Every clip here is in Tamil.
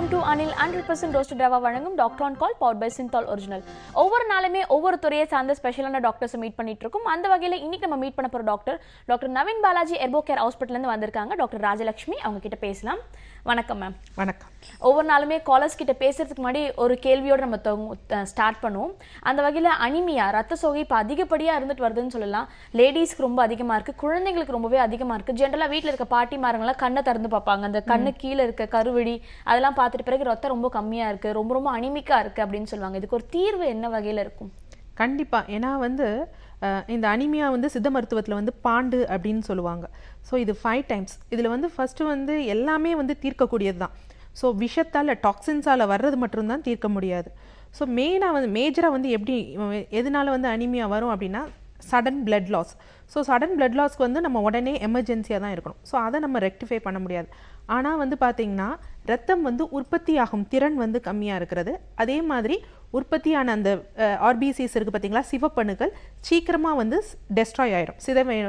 Welcome to Anil 100% roasted rava வழங்கும் doctor on call powered by Cinthol original. ஒவ்வொரு நாளுமே ஒவ்வொரு துறையை சார்ந்த ஸ்பெஷலான டாக்டர்ஸை மீட் பண்ணிட்டு இருக்கோம். அந்த வகையில் இன்னைக்கு நம்ம மீட் பண்ண போகிற டாக்டர் நவீன் பாலாஜி எர்போ கேர் ஹாஸ்பிட்டல்லேருந்து வந்திருக்காங்க. டாக்டர் ராஜலட்சுமி, அவங்க கிட்ட பேசலாம். வணக்கம் மேம். வணக்கம். ஒவ்வொரு நாளுமே காலர்ஸ் கிட்ட பேசுறதுக்கு முன்னாடி ஒரு கேள்வியோடு நம்ம ஸ்டார்ட் பண்ணுவோம். அந்த வகையில் அனிமியா, ரத்த சோகை இப்போ அதிகப்படியாக இருந்துட்டு வருதுன்னு சொல்லலாம். லேடிஸ்க்கு ரொம்ப அதிகமாக இருக்குது, குழந்தைங்களுக்கு ரொம்பவே அதிகமாக இருக்குது. ஜென்ரலாக வீட்டில் இருக்க பாட்டிமாரங்களாம் கண்ணை திறந்து பார்ப்பாங்க. அந்த கண்ணு கீழே இருக்க கருவடி அதெல்லாம் பார்த்துட்டு பிறகு ரத்தம் ரொம்ப கம்மியாக இருக்குது, ரொம்ப ரொம்ப அனிமிக்காக இருக்குது அப்படின்னு சொல்லுவாங்க. இதுக்கு ஒரு தீர்வு என்ன வகையில் இருக்கும்? கண்டிப்பாக. ஏன்னா இந்த அனிமியா சித்த மருத்துவத்தில் பாண்டு அப்படின்னு சொல்லுவாங்க. ஸோ இது 5 டைம்ஸ். இதில் ஃபஸ்ட்டு எல்லாமே தீர்க்கக்கூடியது தான். ஸோ விஷத்தால் டாக்ஸின்ஸால் வர்றது மட்டும்தான் தீர்க்க முடியாது. ஸோ மெயினாக மேஜராக எப்படி எதனால அனிமியா வரும் அப்படின்னா sudden blood loss. So sudden blood லாஸ்க்கு நம்ம உடனே எமர்ஜென்சியாக தான் இருக்கணும். ஸோ அதை நம்ம ரெக்டிஃபை பண்ண முடியாது. ஆனால் பார்த்திங்கன்னா ரத்தம் உற்பத்தி ஆகும் திறன் கம்மியாக இருக்கிறது. அதே மாதிரி உற்பத்தியான அந்த ஆர்பிசிஸ் இருக்குது பார்த்திங்களா, சிவப்பணுக்கள் சீக்கிரமாக டெஸ்ட்ராய் ஆயிடும்,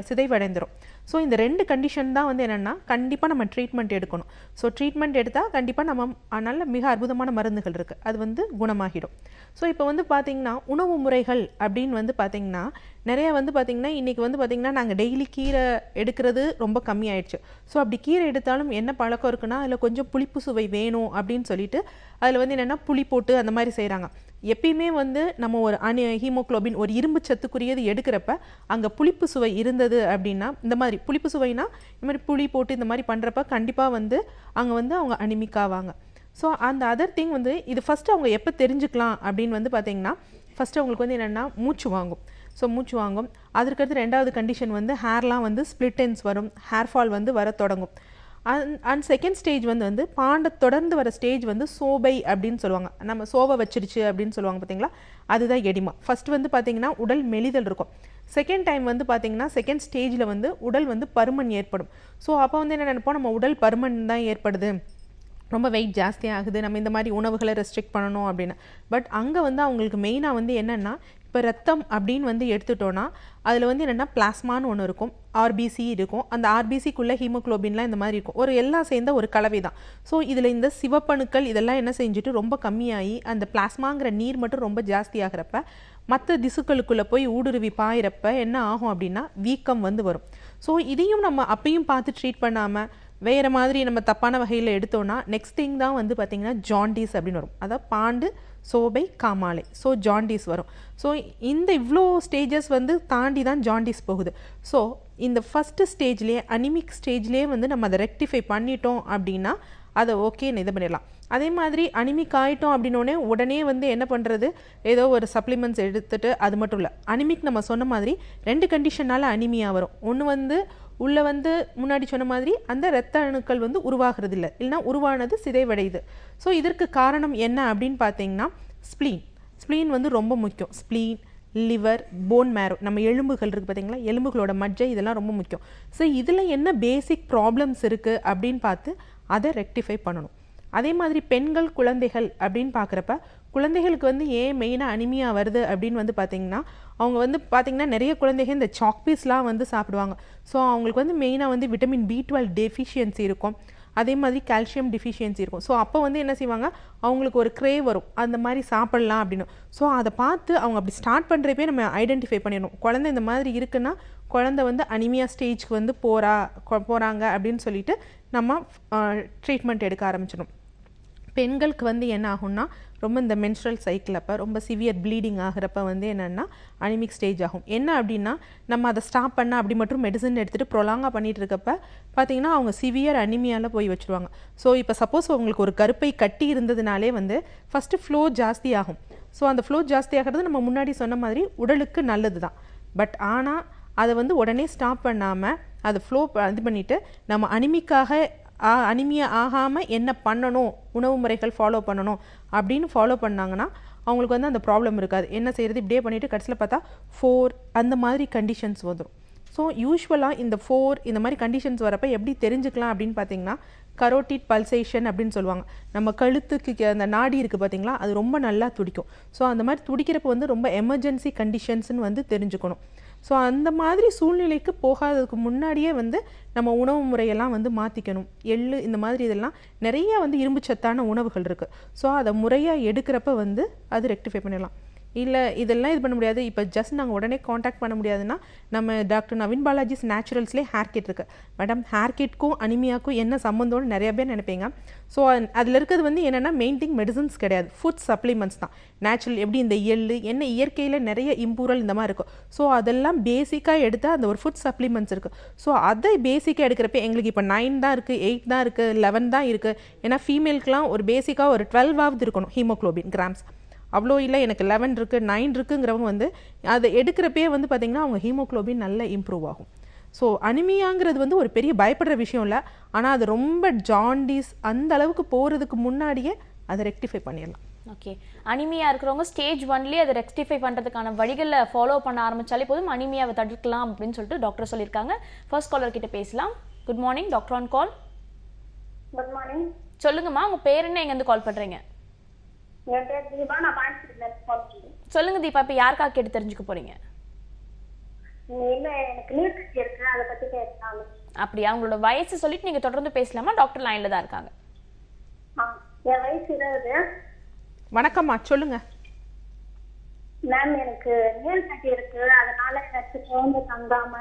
சிதைவடைந்துடும். ஸோ இந்த 2 கண்டிஷன் தான் என்னென்னா கண்டிப்பாக நம்ம ட்ரீட்மெண்ட் எடுக்கணும். ஸோ ட்ரீட்மெண்ட் எடுத்தால் கண்டிப்பாக நம்ம நல்ல மிக அற்புதமான மருந்துகள் இருக்குது, அது குணமாகிடும். ஸோ இப்போ பார்த்திங்கன்னா உணவு முறைகள் அப்படின்னு பார்த்திங்கன்னா நிறைய பார்த்திங்கன்னா இன்றைக்கி பார்த்திங்கன்னா நாங்கள் டெய்லி கீரை எடுக்கிறது ரொம்ப கம்மியாயிடுச்சு. ஸோ அப்படி கீரை எடுத்தாலும் என்ன பழக்கம் இருக்குன்னா அதில் கொஞ்சம் புளிப்பு சுவை வேணும் அப்படின்னு சொல்லிட்டு அதில் என்னென்னா புளி போட்டு அந்த மாதிரி செய்கிறாங்க. எப்பயுமே நம்ம ஒரு ஹீமோக்ளோபின் ஒரு இரும்பு சத்துக்குரியது எடுக்கிறப்ப அங்கே புளிப்பு சுவை இருந்தது அப்படின்னா, இந்த மாதிரி புளிப்பு சுவைனா இந்த மாதிரி புளி போட்டு இந்த மாதிரி பண்ணுறப்ப கண்டிப்பாக அங்கே அவங்க அனிமிக் ஆவாங்க. ஸோ அந்த அதர் திங் இது ஃபஸ்ட்டு அவங்க எப்போ தெரிஞ்சுக்கலாம் அப்படின்னு பார்த்திங்கன்னா ஃபஸ்ட்டு அவங்களுக்கு என்னென்னா மூச்சு வாங்கும். ஸோ மூச்சு வாங்கும். அதற்கடுத்து 2வது கண்டிஷன் ஹேர்லாம் ஸ்ப்ளிட் எண்ட்ஸ் வரும், ஹேர் ஃபால் வர தொடங்கும். அண்ட் செகண்ட் ஸ்டேஜ் பாண்டை தொடர்ந்து வர ஸ்டேஜ் சோபை அப்படின்னு சொல்லுவாங்க. நம்ம சோவை வச்சிருச்சு அப்படின்னு சொல்லுவாங்க பார்த்தீங்களா, அதுதான் எடிமா. ஃபர்ஸ்ட் பார்த்தீங்கன்னா உடல் மெலிதல் இருக்கும். செகண்ட் டைம் பார்த்தீங்கன்னா செகண்ட் ஸ்டேஜில் உடல் பருமன் ஏற்படும். ஸோ அப்போ என்ன நினைப்போம், நம்ம உடல் பருமன் தான் ஏற்படுது, ரொம்ப வெயிட் ஜாஸ்தியாக ஆகுது, நம்ம இந்த மாதிரி உணவுகளை ரெஸ்ட்ரிக்ட் பண்ணணும் அப்படின்னு. பட் அங்கே அவங்களுக்கு மெயினாக என்னென்னா இப்போ ரத்தம் அப்படின்னு எடுத்துட்டோன்னா அதில் என்னென்னா பிளாஸ்மான்னு ஒன்று இருக்கும், ஆர்பிசி இருக்கும். அந்த ஆர்பிசிக்குள்ளே ஹீமோக்ளோபின்லாம் இந்த மாதிரி இருக்கும், ஒரு எல்லாம் சேர்ந்த ஒரு கலவை தான். ஸோ இதில் இந்த சிவப்பணுக்கள் இதெல்லாம் என்ன செஞ்சுட்டு ரொம்ப கம்மியாகி அந்த பிளாஸ்மாங்கிற நீர் மட்டும் ரொம்ப ஜாஸ்தி ஆகிறப்ப மற்ற திசுக்களுக்குள்ளே போய் ஊடுருவி பாயிறப்ப என்ன ஆகும் அப்படின்னா வீக்கம் வரும். ஸோ இதையும் நம்ம அப்பையும் பார்த்து ட்ரீட் பண்ணாமல் வேறு மாதிரி நம்ம தப்பான வகையில் எடுத்தோன்னா நெக்ஸ்ட் திங் தான் பார்த்திங்கன்னா ஜாண்டிஸ் அப்படின்னு வரும். அதாவது பாண்டு, சோபை, காமாலை. ஸோ ஜாண்டிஸ் வரும். ஸோ இந்த இவ்வளோ ஸ்டேஜஸ் தாண்டி தான் ஜாண்டிஸ் போகுது. ஸோ இந்த ஃபஸ்ட்டு ஸ்டேஜ்லேயே அனிமிக் ஸ்டேஜ்லேயே நம்ம அதை ரெக்டிஃபை பண்ணிட்டோம் அப்படின்னா அதை ஓகேன்னு இது பண்ணிடலாம். அதே மாதிரி அனிமிக் ஆகிட்டோம் அப்படின்னோடனே உடனே என்ன பண்ணுறது, ஏதோ ஒரு சப்ளிமெண்ட்ஸ் எடுத்துகிட்டு அது மட்டும் இல்லை. அனிமிக் நம்ம சொன்ன மாதிரி 2 கண்டிஷனால் அனிமியா வரும். ஒன்று உள்ளே முன்னாடி சொன்ன மாதிரி அந்த இரத்த அணுக்கள் உருவாகிறது இல்லை, இல்லைனா உருவானது சிதைவடையுது. ஸோ இதற்கு காரணம் என்ன அப்படின்னு பார்த்தீங்கன்னா ஸ்ப்ளீன் ரொம்ப முக்கியம். ஸ்ப்ளீன், லிவர், போன் மேரோ, நம்ம எலும்புகள் இருக்குது பார்த்தீங்களா, எலும்புகளோட மஜ்ஜை, இதெல்லாம் ரொம்ப முக்கியம். ஸோ இதில் என்ன பேசிக் ப்ராப்ளம்ஸ் இருக்குது அப்படின்னு பார்த்து அதை ரெக்டிஃபை பண்ணணும். அதே மாதிரி பெண்கள், குழந்தைகள் அப்படின்னு பார்க்குறப்ப குழந்தைகளுக்கு ஏன் மெயினாக அனிமியா வருது அப்படின்னு பார்த்தீங்கன்னா அவங்க பார்த்திங்கன்னா நிறைய குழந்தைகள் இந்த சாக்பீஸ்லாம் சாப்பிடுவாங்க. ஸோ அவங்களுக்கு மெயினாக விட்டமின் B12 டெஃபிஷியன்சி இருக்கும், அதே மாதிரி கால்சியம் டிஃபிஷியன்சி இருக்கும். ஸோ அப்போ என்ன செய்வாங்க, அவங்களுக்கு ஒரு க்ரேவ் வரும், அந்த மாதிரி சாப்பிட்லாம் அப்படின்னு. ஸோ அதை பார்த்து அவங்க அப்படி ஸ்டார்ட் பண்ணுறப்பே நம்ம ஐடென்டிஃபை பண்ணிடணும், குழந்தை இந்த மாதிரி இருக்குன்னா குழந்தை அனிமியா ஸ்டேஜ்க்கு போகிறாங்க அப்படின்னு சொல்லிட்டு நம்ம ட்ரீட்மெண்ட் எடுக்க ஆரம்பிச்சிடணும். பெண்களுக்கு என்ன ஆகும்னா ரொம்ப இந்த மென்ஸ்ட்ரல் சைக்கிள் அப்போ ரொம்ப சிவியர் ப்ளீடிங் ஆகிறப்ப என்னென்னா அனிமிக் ஸ்டேஜ் ஆகும். என்ன அப்படின்னா நம்ம அதை ஸ்டாப் பண்ணால் அப்படி மட்டும் மெடிசன் எடுத்துகிட்டு ப்ரொலாங்காக பண்ணிகிட்டு இருக்கப்ப பார்த்திங்கன்னா அவங்க சிவியர் அனிமியாவில் போய் வச்சுருவாங்க. ஸோ இப்போ சப்போஸ் அவங்களுக்கு ஒரு கருப்பை கட்டி இருந்ததுனாலே ஃபஸ்ட்டு ஃப்ளோ ஜாஸ்தி ஆகும். ஸோ அந்த ஃப்ளோ ஜாஸ்தி ஆகிறது நம்ம முன்னாடி சொன்ன மாதிரி உடலுக்கு நல்லது தான். பட் ஆனால் அதை உடனே ஸ்டாப் பண்ணாமல் அதை ஃப்ளோ இது பண்ணிவிட்டு நம்ம அனிமியா ஆகாமல் என்ன பண்ணணும், உணவு முறைகள் ஃபாலோ பண்ணணும் அப்படின்னு ஃபாலோ பண்ணாங்கன்னா அவங்களுக்கு அந்த ப்ராப்ளம் இருக்காது. என்ன செய்கிறது, இப்படியே பண்ணிவிட்டு கடைசியில் பார்த்தா 4 அந்த மாதிரி கண்டிஷன்ஸ் வந்துடும். ஸோ யூஸ்வலாக இந்த 4 இந்த மாதிரி கண்டிஷன்ஸ் வரப்போ எப்படி தெரிஞ்சுக்கலாம் அப்படின்னு பார்த்தீங்கன்னா கரோட்டிட் பல்சேஷன் அப்படின்னு சொல்லுவாங்க. நம்ம கழுத்துக்கு அந்த நாடி இருக்குது பார்த்தீங்களா, அது ரொம்ப நல்லா துடிக்கும். ஸோ அந்த மாதிரி துடிக்கிறப்ப ரொம்ப எமர்ஜென்சி கண்டிஷன்ஸ்னு தெரிஞ்சுக்கணும். ஸோ அந்த மாதிரி சூழ்நிலைக்கு போகாததுக்கு முன்னாடியே வந்து நம்ம உணவு முறையெல்லாம் வந்து மாற்றிக்கணும். எள்ளு இந்த மாதிரி இதெல்லாம் நிறைய வந்து இரும்பு சத்தான உணவுகள் இருக்குது. ஸோ அதை முறையாக எடுக்கிறப்ப வந்து அது ரெக்டிஃபை பண்ணிடலாம். இல்லை இதெல்லாம் இது பண்ண முடியாது, இப்போ ஜஸ்ட் நாங்கள் உடனே காண்டாக்ட் பண்ண முடியாதுன்னா நம்ம டாக்டர் நவீன் பாலாஜிஸ் நேச்சுரல்ஸ்லேயே ஹேர் கிட் இருக்குது. மேடம் ஹேர் கிட்க்கும் அனிமியாக்கும் என்ன சம்மந்தம்னு நிறைய பேர் நினைப்பீங்க. ஸோ அதில் இருக்கிறது வந்து என்னென்னா மெயின்டைன் மெடிசன்ஸ் கிடையாது, ஃபுட் சப்ளிமெண்ட்ஸ் தான். நேச்சுரல் எப்படி இந்த எள்ளு என்ன இயற்கையில் நிறைய இம்பூரல் இந்த மாதிரி இருக்கும். ஸோ அதெல்லாம் பேசிக்காக எடுத்தால் அந்த ஒரு ஃபுட் சப்ளிமெண்ட்ஸ் இருக்குது. ஸோ அதை பேசிக்காக எடுக்கிறப்ப எங்களுக்கு இப்போ 9 தான் இருக்குது, 8 தான் இருக்குது, 11 தான் இருக்குது. ஏன்னா ஃபீமேலுக்குலாம் ஒரு பேசிக்காக ஒரு 12 இருக்கணும் ஹீமோக்ளோபின் கிராம்ஸ். அவ்வளோ இல்லை எனக்கு 11 இருக்குது 9 இருக்குங்கிறவங்க வந்து அதை எடுக்கிறப்பே வந்து பார்த்திங்கன்னா அவங்க ஹீமோக்ளோபின் நல்லா இம்ப்ரூவ் ஆகும். ஸோ அனிமியாங்கிறது வந்து ஒரு பெரிய பயப்படுற விஷயம் இல்லை, ஆனால் அது ரொம்ப ஜாண்டிஸ் அந்த அளவுக்கு போகிறதுக்கு முன்னாடியே அதை ரெக்டிஃபை பண்ணிடலாம். ஓகே, அனிமியா இருக்கிறவங்க ஸ்டேஜ் 1லயே அதை ரெக்டிஃபை பண்ணுறதுக்கான வழிகளை ஃபாலோ பண்ண ஆரம்பித்தாலே போதும், அனிமியாவை தடுக்கலாம் அப்படின்னு சொல்லிட்டு டாக்டர் சொல்லியிருக்காங்க. ஃபர்ஸ்ட் காலர் கிட்ட பேசலாம். Good morning, doctor on call. Good morning. சொல்லுங்கம்மா, உங்கள் பேர் என்ன, எங்கேருந்து கால் பண்ணுறீங்க? என் பேர் தீபா, நான் பாண்டிச்சேரியில கால் பண்ணுறேன். சொல்லுங்க தீபா, இப்போ யாருக்காக கேட்டு தெரிஞ்சுக்க போறீங்க? இல்லை, எனக்கு நீர் கட்டி இருக்கு, அதை பற்றி கேட்கலாம். அப்படியா, உங்களோட வயசு சொல்லிட்டு நீங்கள் தொடர்ந்து பேசலாமா? டாக்டர் லைனில் தான் இருக்காங்க. என் வயசு 20. வணக்கம்மா, சொல்லுங்க. மேம் எனக்கு நீர் கட்டி இருக்கு, அதனால எனக்கு குழந்தை தங்காம.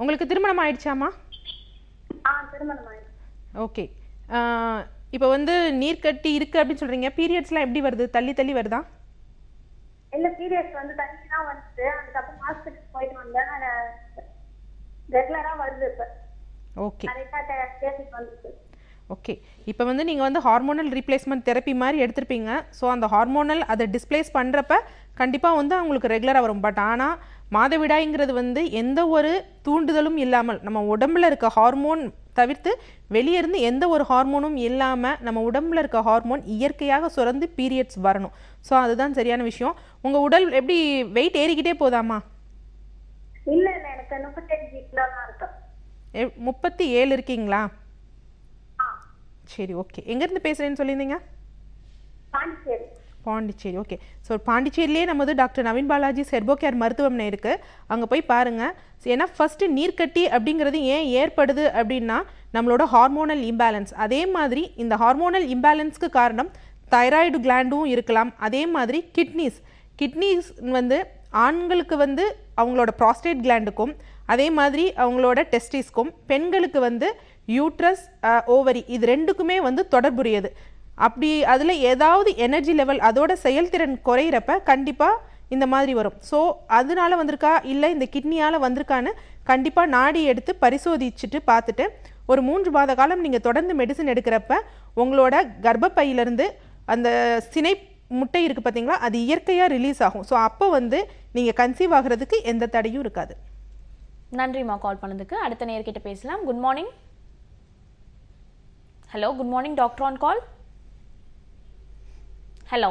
உங்களுக்கு திருமணம் ஆயிடுச்சாம்மா? திருமணம் ஆயிடுச்சு. ஓகே, இப்போ வந்து நீர்க்கட்டி இருக்குது அப்படின்னு சொல்கிறீங்க, பீரியட்ஸ்லாம் எப்படி வருது? தள்ளி தள்ளி வருதா? இல்லை, பீரியட்ஸ் வந்து தண்ணி தான் வந்துச்சு, அதுக்கப்புறம் ஹாஸ்பிட்டல் போயிட்டு வந்தேன், ரெகுலராக வருது இப்போ. ஓகே கரெக்டாக பேசிட்டு வந்துச்சு. ஓகே, இப்போ வந்து நீங்கள் வந்து ஹார்மோனல் ரீப்ளேஸ்மெண்ட் தெரப்பி மாதிரி எடுத்திருப்பீங்க. ஸோ அந்த ஹார்மோனல் அதை டிஸ்பிளேஸ் பண்ணுறப்ப கண்டிப்பாக வந்து அவங்களுக்கு ரெகுலராக வரும். பட் ஆனால் மாதவிடாய்ங்கிறது வந்து எந்த ஒரு தூண்டுதலும் இல்லாமல் நம்ம உடம்புல இருக்க ஹார்மோன் தவிர்த்து வெளியே இருந்து எந்த ஒரு ஹார்மோனும் இல்லாமல் நம்ம உடம்புல இருக்க ஹார்மோன் இயற்கையாக சுரந்து பீரியட்ஸ் வரணும். ஸோ அதுதான் சரியான விஷயம். உங்கள் உடல் எப்படி வெயிட் ஏறிக்கிட்டே போதாமா? இல்லை இல்லை, எனக்கு 35 கிலோ தான் இருக்கும். 37 இருக்கீங்களா? சரி, ஓகே. எங்கேருந்து பேசுகிறேன்னு சொல்லியிருந்தீங்க? பாண்டிச்சேரி. பாண்டிச்சேரி, ஓகே. ஸோ பாண்டிச்சேரியிலே நமது doctor Naveen Balaji herbo care மருத்துவமனை இருக்குது, அங்கே போய் பாருங்கள். ஏன்னா ஃபஸ்ட்டு நீர்க்கட்டி அப்படிங்கிறது ஏன் ஏற்படுது அப்படின்னா நம்மளோட ஹார்மோனல் இம்பேலன்ஸ். அதே மாதிரி இந்த ஹார்மோனல் இம்பேலன்ஸ்க்கு காரணம் தைராய்டு கிளாண்டும் இருக்கலாம். அதே மாதிரி கிட்னிஸ் வந்து ஆண்களுக்கு வந்து அவங்களோட ப்ராஸ்டேட் கிளாண்டுக்கும், அதே மாதிரி அவங்களோட டெஸ்டிஸ்க்கும், பெண்களுக்கு வந்து யூட்ரஸ், ஓவரி, இது ரெண்டுக்குமே வந்து தொடர்புடையது. அப்படி அதில் ஏதாவது எனர்ஜி லெவல் அதோட செயல்திறன் குறையிறப்ப கண்டிப்பாக இந்த மாதிரி வரும். ஸோ அதனால வந்திருக்கா இல்லை இந்த கிட்னியால் வந்திருக்கான்னு கண்டிப்பாக நாடி எடுத்து பரிசோதிச்சுட்டு பார்த்துட்டு ஒரு 3 மாத காலம் நீங்கள் தொடர்ந்து மெடிசன் எடுக்கிறப்ப உங்களோட கர்ப்பப்பையிலேருந்து அந்த சினை முட்டை இருக்குது பார்த்தீங்களா, அது இயற்கையாக ரிலீஸ் ஆகும். ஸோ அப்போ வந்து நீங்கள் கன்சீவ் ஆகிறதுக்கு எந்த தடையும் இருக்காது. நன்றிம்மா கால் பண்ணதுக்கு. அடுத்த நேர்கிட்ட பேசலாம். Good morning. Hello, good morning, doctor on call. Hello.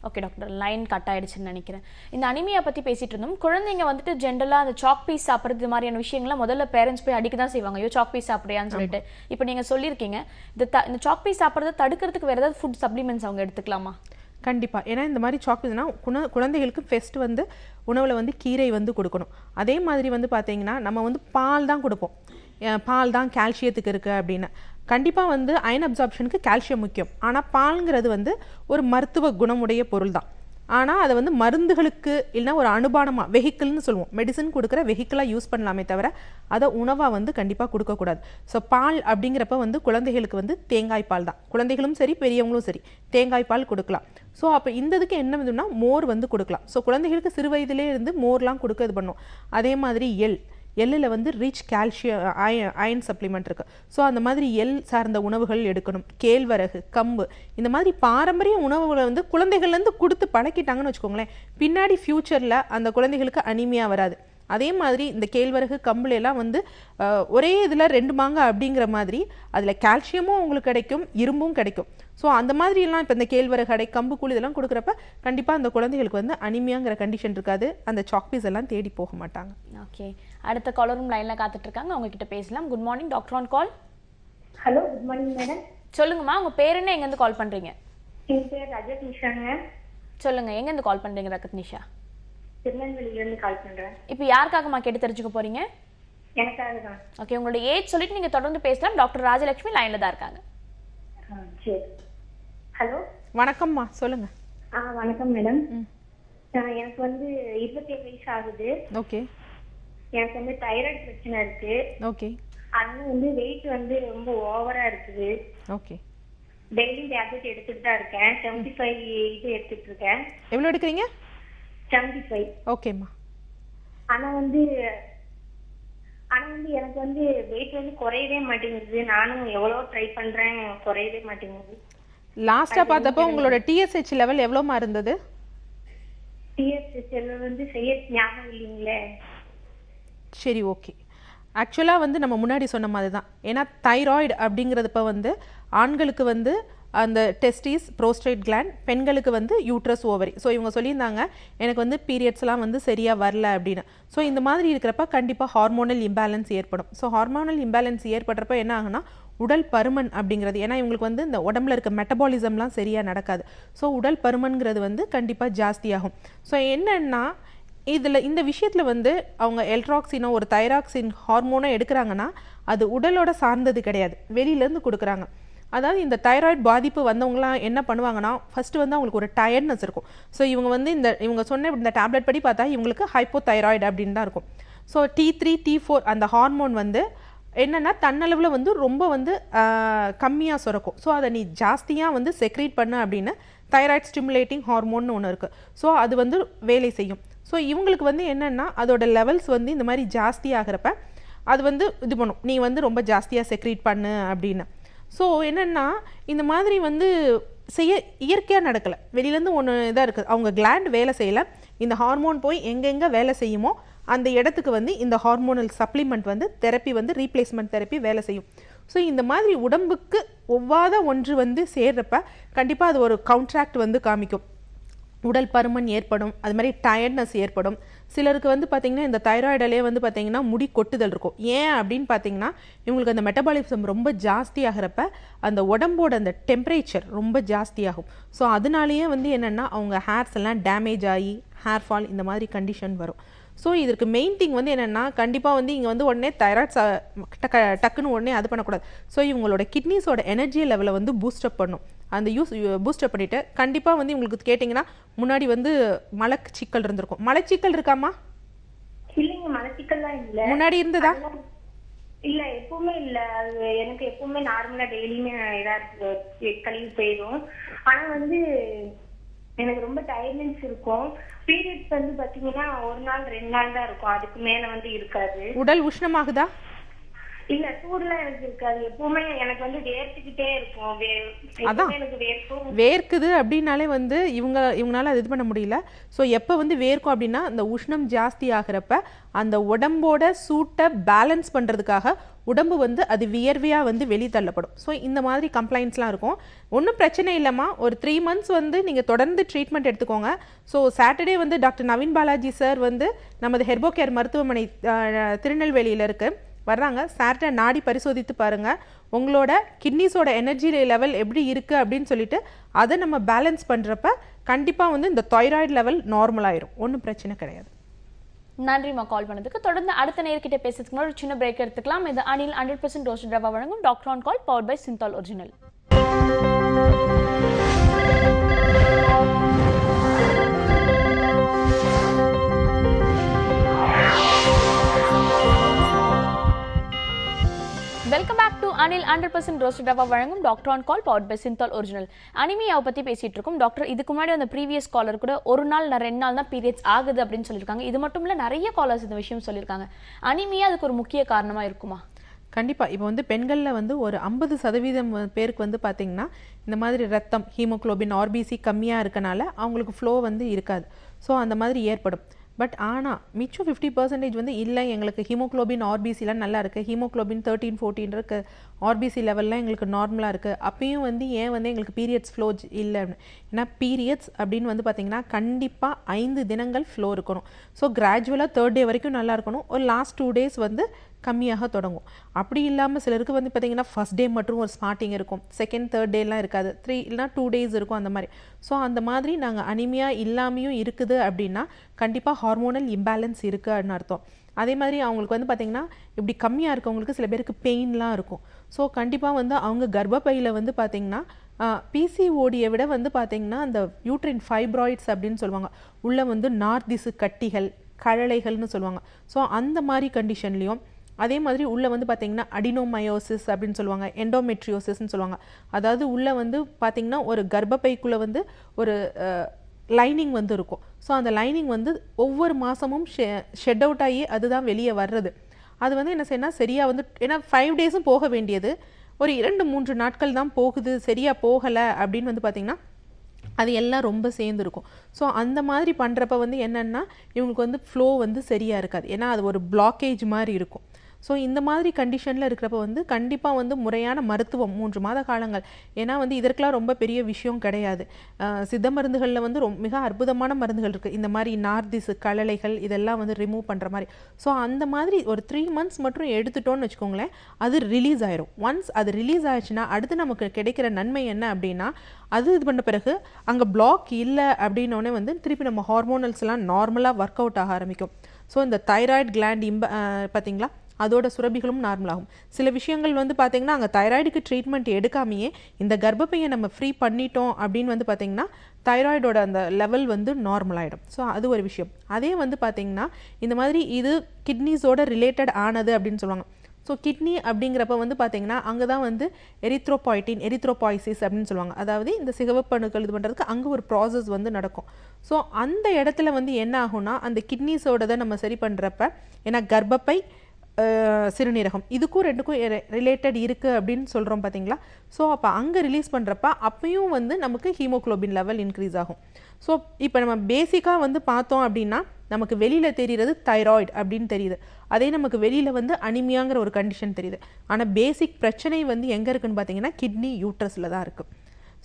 Okay doctor, line cut ஆயிடுச்சுன்னு நினைக்கிறேன். இந்த அனிமியா பற்றி பேசிகிட்டு இருந்தோம். குழந்தைங்க வந்துட்டு ஜென்ரலாக அந்த சாக் பீஸ் சாப்பிட்றது மாதிரியான விஷயங்கள்லாம் முதல்ல பேரண்ட்ஸ் போய் அடிக்க தான் செய்வாங்க, ஐயோ சாக் பீஸ் சாப்பிட்றியான்னு சொல்லிட்டு. இப்போ நீங்கள் சொல்லியிருக்கீங்க, இந்த சாக் பீஸ் சாப்பிட்றத தடுக்கிறதுக்கு வேறு ஏதாவது ஃபுட் சப்ளிமெண்ட்ஸ் அவங்க எடுத்துக்கலாமா? கண்டிப்பாக. ஏன்னா இந்த மாதிரி சாக் பீஸ்னா குழந்தைகளுக்கு ஃபெஸ்ட் வந்து உணவில் வந்து கீரை வந்து கொடுக்கணும். அதே மாதிரி வந்து பார்த்தீங்கன்னா நம்ம வந்து பால் தான் கொடுப்போம், பால் தான் கால்சியத்துக்கு இருக்குது அப்படின்னு. கண்டிப்பாக வந்து அயன் அப்சார்ப்ஷனுக்கு கால்சியம் முக்கியம். ஆனால் பால்ங்கிறது வந்து ஒரு மருத்துவ குணமுடைய பொருள் தான். ஆனால் அதை வந்து மருந்துகளுக்கு இல்லைனா ஒரு அனுபானமாக வெஹிக்கிள்னு சொல்லுவோம், மெடிசன் கொடுக்குற வெஹிக்கிளாக யூஸ் பண்ணலாமே தவிர அதை உணவாக வந்து கண்டிப்பாக கொடுக்கக்கூடாது. ஸோ பால் அப்படிங்கிறப்ப வந்து குழந்தைகளுக்கு வந்து தேங்காய் பால் தான், குழந்தைகளும் சரி பெரியவங்களும் சரி தேங்காய் பால் கொடுக்கலாம். ஸோ அப்போ இந்த இதுக்கு என்ன இதுன்னா மோர் வந்து கொடுக்கலாம். ஸோ குழந்தைகளுக்கு சிறு வயதிலே இருந்து மோர்லாம் கொடுக்க இது பண்ணும். அதே மாதிரி எள்ளில் வந்து ரிச் கால்சியம் அயன் சப்ளிமெண்ட் இருக்குது. ஸோ அந்த மாதிரி எள் சார்ந்த உணவுகள் எடுக்கணும். கேழ்வரகு, கம்பு, இந்த மாதிரி பாரம்பரிய உணவுகளை வந்து குழந்தைகள்லேருந்து கொடுத்து பழக்கிட்டாங்கன்னு வச்சுக்கோங்களேன், பின்னாடி ஃப்யூச்சரில் அந்த குழந்தைகளுக்கு அனிமியா வராது. அதே மாதிரி இந்த கேழ்வரகு கம்புலாம் வந்து ஒரே இதில் 2 மாங்காய் அப்படிங்கிற மாதிரி அதில் கால்சியமும் உங்களுக்கு கிடைக்கும், இரும்பும் கிடைக்கும். ஸோ அந்த மாதிரிலாம் இப்போ இந்த கேழ்வரகு அடை, கம்பு கூழ் இதெல்லாம் கொடுக்குறப்ப கண்டிப்பாக அந்த குழந்தைகளுக்கு வந்து அனிமியாங்கிற கண்டிஷன் இருக்காது, அந்த சாக்பீஸ் எல்லாம் தேடி போக மாட்டாங்க. ஓகே, அடுத்த காலரும் லைனில் காத்துட்டு இருக்காங்க, அவங்க கிட்ட பேசலாம். Good morning, doctor on call. Hello, good morning madam. சொல்லுங்கம்மா, உங்கள் பேர் என்ன, எங்கேருந்து கால் பண்ணுறீங்க? என் பேர் ரஜத் நிஷாங்க. சொல்லுங்கள், எங்கேருந்து கால் பண்ணுறீங்க ரகத் நிஷா? திருநெல்வேலியிலேருந்து கால் பண்ணுறேன். இப்போ யாருக்காகமா கேட்டு தெரிஞ்சுக்க போறீங்க? எனக்காக தான். ஓகே, உங்களோட ஏஜ் சொல்லிட்டு நீங்க தொடர்ந்து பேசலாம். டாக்டர் ராஜலட்சுமி லைன்ல தான் இருக்காங்க. சரி. ஹலோ, வணக்கம்மா, சொல்லுங்க. வணக்கம் மேடம். எனக்கு வந்து 27 வயசு ஆகுது. ஓகே. எனக்கு வந்து தைராய்டு பிரச்சனை இருக்கு. ஓகே. அதனால வந்து வெயிட் வந்து ரொம்ப ஓவரா இருக்குது. ஓகே. டெய்லி டேப்லெட் எடுத்துட்டு தான் இருக்கேன். 75 இது எடுத்துட்டு இருக்கேன். எவ்வளோ எடுக்கிறீங்க? 75. ஓகேம்மா. ஆனா வந்து எனக்கு வந்து வெயிட் வந்து குறையவே மாட்டேங்குது. நானும் எவ்வளோ ட்ரை பண்றேன், குறையவே மாட்டேங்குது. லாஸ்ட்டாக பார்த்தப்போ உங்களோட டிஎஸ்ஹெச் லெவல் எவ்வளோமா இருந்தது? டிஎஸ்ஹெச் வந்து செய்ய ஞாபகம் இல்லைங்களே. சரி, ஓகே. ஆக்சுவலாக வந்து நம்ம முன்னாடி சொன்ன மாதிரி தான். ஏன்னா தைராய்டு அப்படிங்கிறதுப்ப வந்து ஆண்களுக்கு வந்து அந்த டெஸ்டிஸ், ப்ரோஸ்டேட் கிளாண்ட், பெண்களுக்கு வந்து யூட்ரஸ், ஓவரி. ஸோ இவங்க சொல்லியிருந்தாங்க எனக்கு வந்து பீரியட்ஸ்லாம் வந்து சரியாக வரல அப்படின்னு. ஸோ இந்த மாதிரி இருக்கிறப்ப கண்டிப்பாக ஹார்மோனல் இம்பேலன்ஸ் ஏற்படும். ஸோ ஹார்மோனல் இம்பேலன்ஸ் ஏற்படுறப்ப என்ன ஆகுனா உடல் பருமன் அப்படிங்கிறது, ஏன்னா இவங்களுக்கு வந்து இந்த உடம்புல இருக்க மெட்டபாலிசம்லாம் சரியாக நடக்காது. ஸோ உடல் பருமன்கிறது வந்து கண்டிப்பாக ஜாஸ்தியாகும். ஸோ என்னென்னா இதில் இந்த விஷயத்தில் வந்து அவங்க எல்ட்ராக்சினோ ஒரு தைராக்சின் ஹார்மோனோ எடுக்கிறாங்கன்னா அது உடலோட சார்ந்தது கிடையாது, வெளியிலேருந்து கொடுக்குறாங்க. அதாவது இந்த தைராய்டு பாதிப்பு வந்தவங்களாம் என்ன பண்ணுவாங்கன்னா ஃபஸ்ட்டு வந்து அவங்களுக்கு ஒரு டயர்ட்னஸ் இருக்கும். ஸோ இவங்க வந்து இவங்க சொன்ன இந்த டேப்லெட் படி பார்த்தா இவங்களுக்கு ஹைப்போ தைராய்டு அப்படின்னு தான் இருக்கும். ஸோ T3 T4 அந்த ஹார்மோன் வந்து என்னென்னா தன்னளவில் வந்து ரொம்ப வந்து கம்மியாக சுரக்கும். ஸோ அதை நீ ஜாஸ்தியாக வந்து செக்ரீட் பண்ண அப்படின்னு தைராய்டு ஸ்டிமுலேட்டிங் ஹார்மோன்னு ஒன்று இருக்குது. ஸோ அது வந்து வேலை செய்யும். ஸோ இவங்களுக்கு வந்து என்னென்னா அதோட லெவல்ஸ் வந்து இந்த மாதிரி ஜாஸ்தி ஆகிறப்ப அது வந்து இது பண்ணும், நீ வந்து ரொம்ப ஜாஸ்தியாக செக்ரீட் பண்ணு அப்படின்னு. ஸோ என்னென்னா இந்த மாதிரி வந்து செய்ய இயற்கையாக நடக்கலை, வெளியிலேருந்து ஒன்று இதாக இருக்குது. அவங்க கிளாண்ட் வேலை செய்யலை, இந்த ஹார்மோன் போய் எங்கெங்கே வேலை செய்யுமோ அந்த இடத்துக்கு வந்து இந்த ஹார்மோனல் சப்ளிமெண்ட் வந்து தெரப்பி வந்து ரீப்ளேஸ்மெண்ட் தெரப்பி வேலை செய்யும். ஸோ இந்த மாதிரி உடம்புக்கு ஒவ்வாத ஒன்று வந்து சேர்றப்ப கண்டிப்பாக அது ஒரு கவுண்ட்ராக்ட் வந்து காமிக்கும். உடல் பருமன் ஏற்படும், அது மாதிரி டயர்ட்னஸ் ஏற்படும். சிலருக்கு வந்து பார்த்திங்கன்னா இந்த தைராய்டிலே வந்து பார்த்திங்கன்னா முடி கொட்டுதல் இருக்கும். ஏன் அப்படின்னு பார்த்தீங்கன்னா இவங்களுக்கு அந்த மெட்டபாலிசம் ரொம்ப ஜாஸ்தி ஆகிறப்ப அந்த உடம்போட அந்த டெம்பரேச்சர் ரொம்ப ஜாஸ்தியாகும். ஸோ அதனாலேயே வந்து என்னென்னா அவங்க ஹேர்ஸ் எல்லாம் டேமேஜ் ஆகி ஹேர் ஃபால் இந்த மாதிரி கண்டிஷன் வரும். ஸோ இதற்கு மெயின் திங் வந்து என்னென்னா கண்டிப்பாக வந்து இங்கே வந்து உடனே தைராய்ட் டக்குன்னு உடனே அது பண்ணக்கூடாது. ஸோ இவங்களோட கிட்னிஸோட எனர்ஜி லெவலை வந்து பூஸ்டப் பண்ணும். அந்த பூஸ்டப் பண்ணிவிட்டு கண்டிப்பாக வந்து இவங்களுக்கு கேட்டிங்கன்னா முன்னாடி வந்து மலச்சிக்கல் இருந்திருக்கும். மலச்சிக்கல் இருக்காமா? இல்லைங்க, மலச்சிக்கல்லாம் இல்லை. முன்னாடி இருந்ததா? இல்ல, எப்பவுமே இல்ல. அது எனக்கு எப்பவுமே நார்மலா டெய்லியுமே இதா இருக்கு, கழிவு போயிடும். ஆனா வந்து எனக்கு ரொம்ப டயர்ட்னஸ் இருக்கும். பீரியட்ஸ் வந்து பாத்தீங்கன்னா ஒரு நாள் 2 நாள் தான் இருக்கும், அதுக்கு மேல வந்து இருக்காது. உடல் உஷ்ணமாகுதா? இல்ல, சூடுலாம் எனக்கு இருக்காது. எப்பவுமே எனக்கு வந்து வேர்த்துக்கிட்டே இருக்கும். அதான் எனக்கு வேர்க்குது அப்படின்னாலே வந்து இவங்களால அது இது பண்ண முடியல. ஸோ எப்போ வந்து வேர்க்கும் அப்படின்னா அந்த உஷ்ணம் ஜாஸ்தி ஆகிறப்ப அந்த உடம்போட சூட்டை பேலன்ஸ் பண்ணுறதுக்காக உடம்பு வந்து அது வியர்வையாக வந்து வெளித்தள்ளப்படும். ஸோ இந்த மாதிரி கம்ப்ளைண்ட்ஸ்லாம் இருக்கும். ஒன்றும் பிரச்சனை இல்லைம்மா, ஒரு 3 months வந்து நீங்கள் தொடர்ந்து ட்ரீட்மெண்ட் எடுத்துக்கோங்க. ஸோ சாட்டர்டே வந்து டாக்டர் நவீன் பாலாஜி சார் வந்து நமது ஹெர்போ கேர் மருத்துவமனை திருநெல்வேலியில் இருக்குது வர்றாங்க. சார்ட்ட நாடி பரிசோதித்து பாருங்கள், உங்களோட கிட்னிஸோட எனர்ஜி லெவல் எப்படி இருக்குது அப்படின்னு சொல்லிட்டு அதை நம்ம பேலன்ஸ் பண்ணுறப்ப கண்டிப்பாக வந்து இந்த தைராய்டு லெவல் நார்மல் ஆயிரும், ஒன்றும் பிரச்சனை கிடையாது. நன்றிம்மா கால் பண்ணதுக்கு. தொடர்ந்து அடுத்த நேர்கிட்ட பேசுறதுக்கு முன்னாடி ஒரு சின்ன பிரேக் எடுத்துக்கலாம். இது அனில் 100% ரோஸ்டட் ரவா வழங்கும் doctor on call powered by Cinthol original. Welcome back to Anil 100% roasted rava வழங்கும் doctor on call powered by Cinthol original. அனிமியாவை பற்றி பேசிட்டு இருக்கோம் டாக்டர். இதுக்கு முன்னாடி அந்த ப்ரீவியஸ் காலர் கூட ஒரு நாள் 2 நாள் தான் பீரியட்ஸ் ஆகுது அப்படின்னு சொல்லியிருக்காங்க. இது மட்டும் இல்லை, நிறைய காலர்ஸ் இந்த விஷயம் சொல்லியிருக்காங்க. அனிமியா அதுக்கு ஒரு முக்கிய காரணமாக இருக்குமா? கண்டிப்பாக. இப்போ வந்து பெண்களில் வந்து ஒரு 50% பேருக்கு வந்து பார்த்திங்கன்னா இந்த மாதிரி ரத்தம் ஹீமோக்ளோபின் ஆர்பிசி கம்மியாக இருக்கனால அவங்களுக்கு ஃப்ளோ வந்து இருக்காது. ஸோ அந்த மாதிரி ஏற்படும். பட் ஆனால் மிச்சம் 50% வந்து இல்லை, எங்களுக்கு ஹீமோக்ளோபின் ஆர்பிசிலாம் நல்லா இருக்குது, ஹீமோக்ளோபின் 13-14 இருக்குது, ஆர்பிசி லெவல்லாம் எங்களுக்கு நார்மலாக இருக்குது, அப்பயும் வந்து ஏன் வந்து எங்களுக்கு பீரியட்ஸ் ஃப்ளோ இல்லை அப்படின்னு. ஏன்னா பீரியட்ஸ் அப்படின்னு வந்து பார்த்திங்கன்னா கண்டிப்பாக 5 தினங்கள் ஃப்ளோ இருக்கணும். ஸோ கிராஜுவலாக 3rd day வரைக்கும் நல்லா இருக்கணும். ஒரு லாஸ்ட் 2 days வந்து கம்மியாக தொடங்கும். அப்படி இல்லாமல் சிலருக்கு வந்து பார்த்திங்கன்னா ஃபஸ்ட் டே மட்டும் ஒரு ஸ்மார்ட்டிங் இருக்கும், செகண்ட் தேர்ட் டேலாம் இருக்காது, 3 இல்லைனா 2 days இருக்கும் அந்த மாதிரி. ஸோ அந்த மாதிரி நாங்கள் அனிமியா இல்லாமையும் இருக்குது அப்படின்னா கண்டிப்பாக ஹார்மோனல் இம்பேலன்ஸ் இருக்குது அப்படின்னு அர்த்தம். அதே மாதிரி அவங்களுக்கு வந்து பார்த்திங்கன்னா இப்படி கம்மியாக இருக்கவங்களுக்கு சில பேருக்கு பெயின்லாம் இருக்கும். ஸோ கண்டிப்பாக வந்து அவங்க கர்ப்பப்பையில் வந்து பார்த்திங்கன்னா பிசிஓடியை விட வந்து பார்த்திங்கன்னா அந்த யூட்ரின் ஃபைப்ராய்ட்ஸ் அப்படின்னு சொல்லுவாங்க, உள்ளே வந்து நார்திசு கட்டிகள் கழலைகள்னு சொல்லுவாங்க. ஸோ அந்த மாதிரி கண்டிஷன்லேயும் அதே மாதிரி உள்ளே வந்து பார்த்திங்கன்னா அடினோமயோசிஸ் அப்படின்னு சொல்லுவாங்க, எண்டோமெட்ரியோசிஸ்ன்னு சொல்லுவாங்க. அதாவது உள்ளே வந்து பார்த்திங்கன்னா ஒரு கர்ப்பப்பைக்குள்ளே வந்து ஒரு லைனிங் வந்து இருக்கும். ஸோ அந்த லைனிங் வந்து ஒவ்வொரு மாதமும் ஷெட் அவுட் ஆகி அதுதான் வெளியே வர்றது. அது வந்து என்ன செய்யணும் சரியாக வந்து ஏன்னா 5 days போக வேண்டியது ஒரு 2-3 நாட்கள் தான் போகுது, சரியாக போகலை அப்படின்னு வந்து பார்த்திங்கன்னா அது எல்லாம் ரொம்ப சேர்ந்துருக்கும். ஸோ அந்த மாதிரி பண்ணுறப்ப வந்து என்னென்னா இவங்களுக்கு வந்து ஃப்ளோ வந்து சரியாக இருக்காது, ஏன்னா அது ஒரு பிளாக்கேஜ் மாதிரி இருக்கும். ஸோ இந்த மாதிரி கண்டிஷனில் இருக்கிறப்ப வந்து கண்டிப்பாக வந்து முறையான மருத்துவம் 3 மாத காலங்கள், ஏன்னா வந்து இதற்கெலாம் ரொம்ப பெரிய விஷயம் கிடையாது. சித்த மருந்துகளில் வந்து மிக அற்புதமான மருந்துகள் இருக்குது, இந்த மாதிரி நார்திசு கழலைகள் இதெல்லாம் வந்து ரிமூவ் பண்ணுற மாதிரி. ஸோ அந்த மாதிரி ஒரு 3 months மட்டும் எடுத்துட்டோன்னு வச்சுக்கோங்களேன், அது ரிலீஸ் ஆயிரும். ஒன்ஸ் அது ரிலீஸ் ஆயிடுச்சுன்னா அடுத்து நமக்கு கிடைக்கிற நன்மை என்ன அப்படின்னா, அது இது பண்ண பிறகு அங்கே பிளாக் இல்லை அப்படின்னோடனே வந்து திருப்பி நம்ம ஹார்மோனல்ஸ்லாம் நார்மலாக ஒர்க் அவுட் ஆக ஆரம்பிக்கும். ஸோ இந்த தைராய்டு கிளாண்ட் பார்த்தீங்களா அதோட சுரபிகளும் நார்மலாகும். சில விஷயங்கள் வந்து பார்த்திங்கன்னா அங்கே தைராய்டுக்கு ட்ரீட்மெண்ட் எடுக்காமையே இந்த கர்ப்பப்பையை நம்ம ஃப்ரீ பண்ணிட்டோம் அப்படின்னு வந்து பார்த்திங்கன்னா தைராய்டோட அந்த லெவல் வந்து நார்மல் ஆகிடும். ஸோ அது ஒரு விஷயம். அதே வந்து பார்த்திங்கன்னா இந்த மாதிரி இது கிட்னிஸோட ரிலேட்டட் ஆனது அப்படின்னு சொல்லுவாங்க. ஸோ கிட்னி அப்படிங்கிறப்ப வந்து பார்த்திங்கன்னா அங்கே தான் வந்து எரித்ரோபாய்சிஸ் அப்படின்னு சொல்லுவாங்க, அதாவது இந்த சிகவப்பணுக்கள் இது பண்ணுறதுக்கு அங்கே ஒரு ப்ராசஸ் வந்து நடக்கும். ஸோ அந்த இடத்துல வந்து என்ன ஆகும்னா அந்த கிட்னிஸோட நம்ம சரி பண்ணுறப்ப, ஏன்னா கர்ப்பப்பை சிறுநீரகம் இதுக்கும் 2க்கும் ரிலேட்டட் இருக்குது அப்படின்னு சொல்கிறோம் பார்த்தீங்களா. ஸோ அப்போ அங்கே ரிலீஸ் பண்ணுறப்ப அப்பயும் வந்து நமக்கு ஹீமோக்ளோபின் லெவல் இன்க்ரீஸ் ஆகும். ஸோ இப்போ நம்ம பேசிக்காக வந்து பார்த்தோம் அப்படின்னா நமக்கு வெளியில் தெரிகிறது தைராய்டு அப்படின்னு தெரியுது, அதே நமக்கு வெளியில் வந்து அனிமியாங்கிற ஒரு கண்டிஷன் தெரியுது. ஆனால் பேசிக் பிரச்சனை வந்து எங்கே இருக்குன்னு பார்த்தீங்கன்னா கிட்னி யூட்ரஸில் தான் இருக்குது.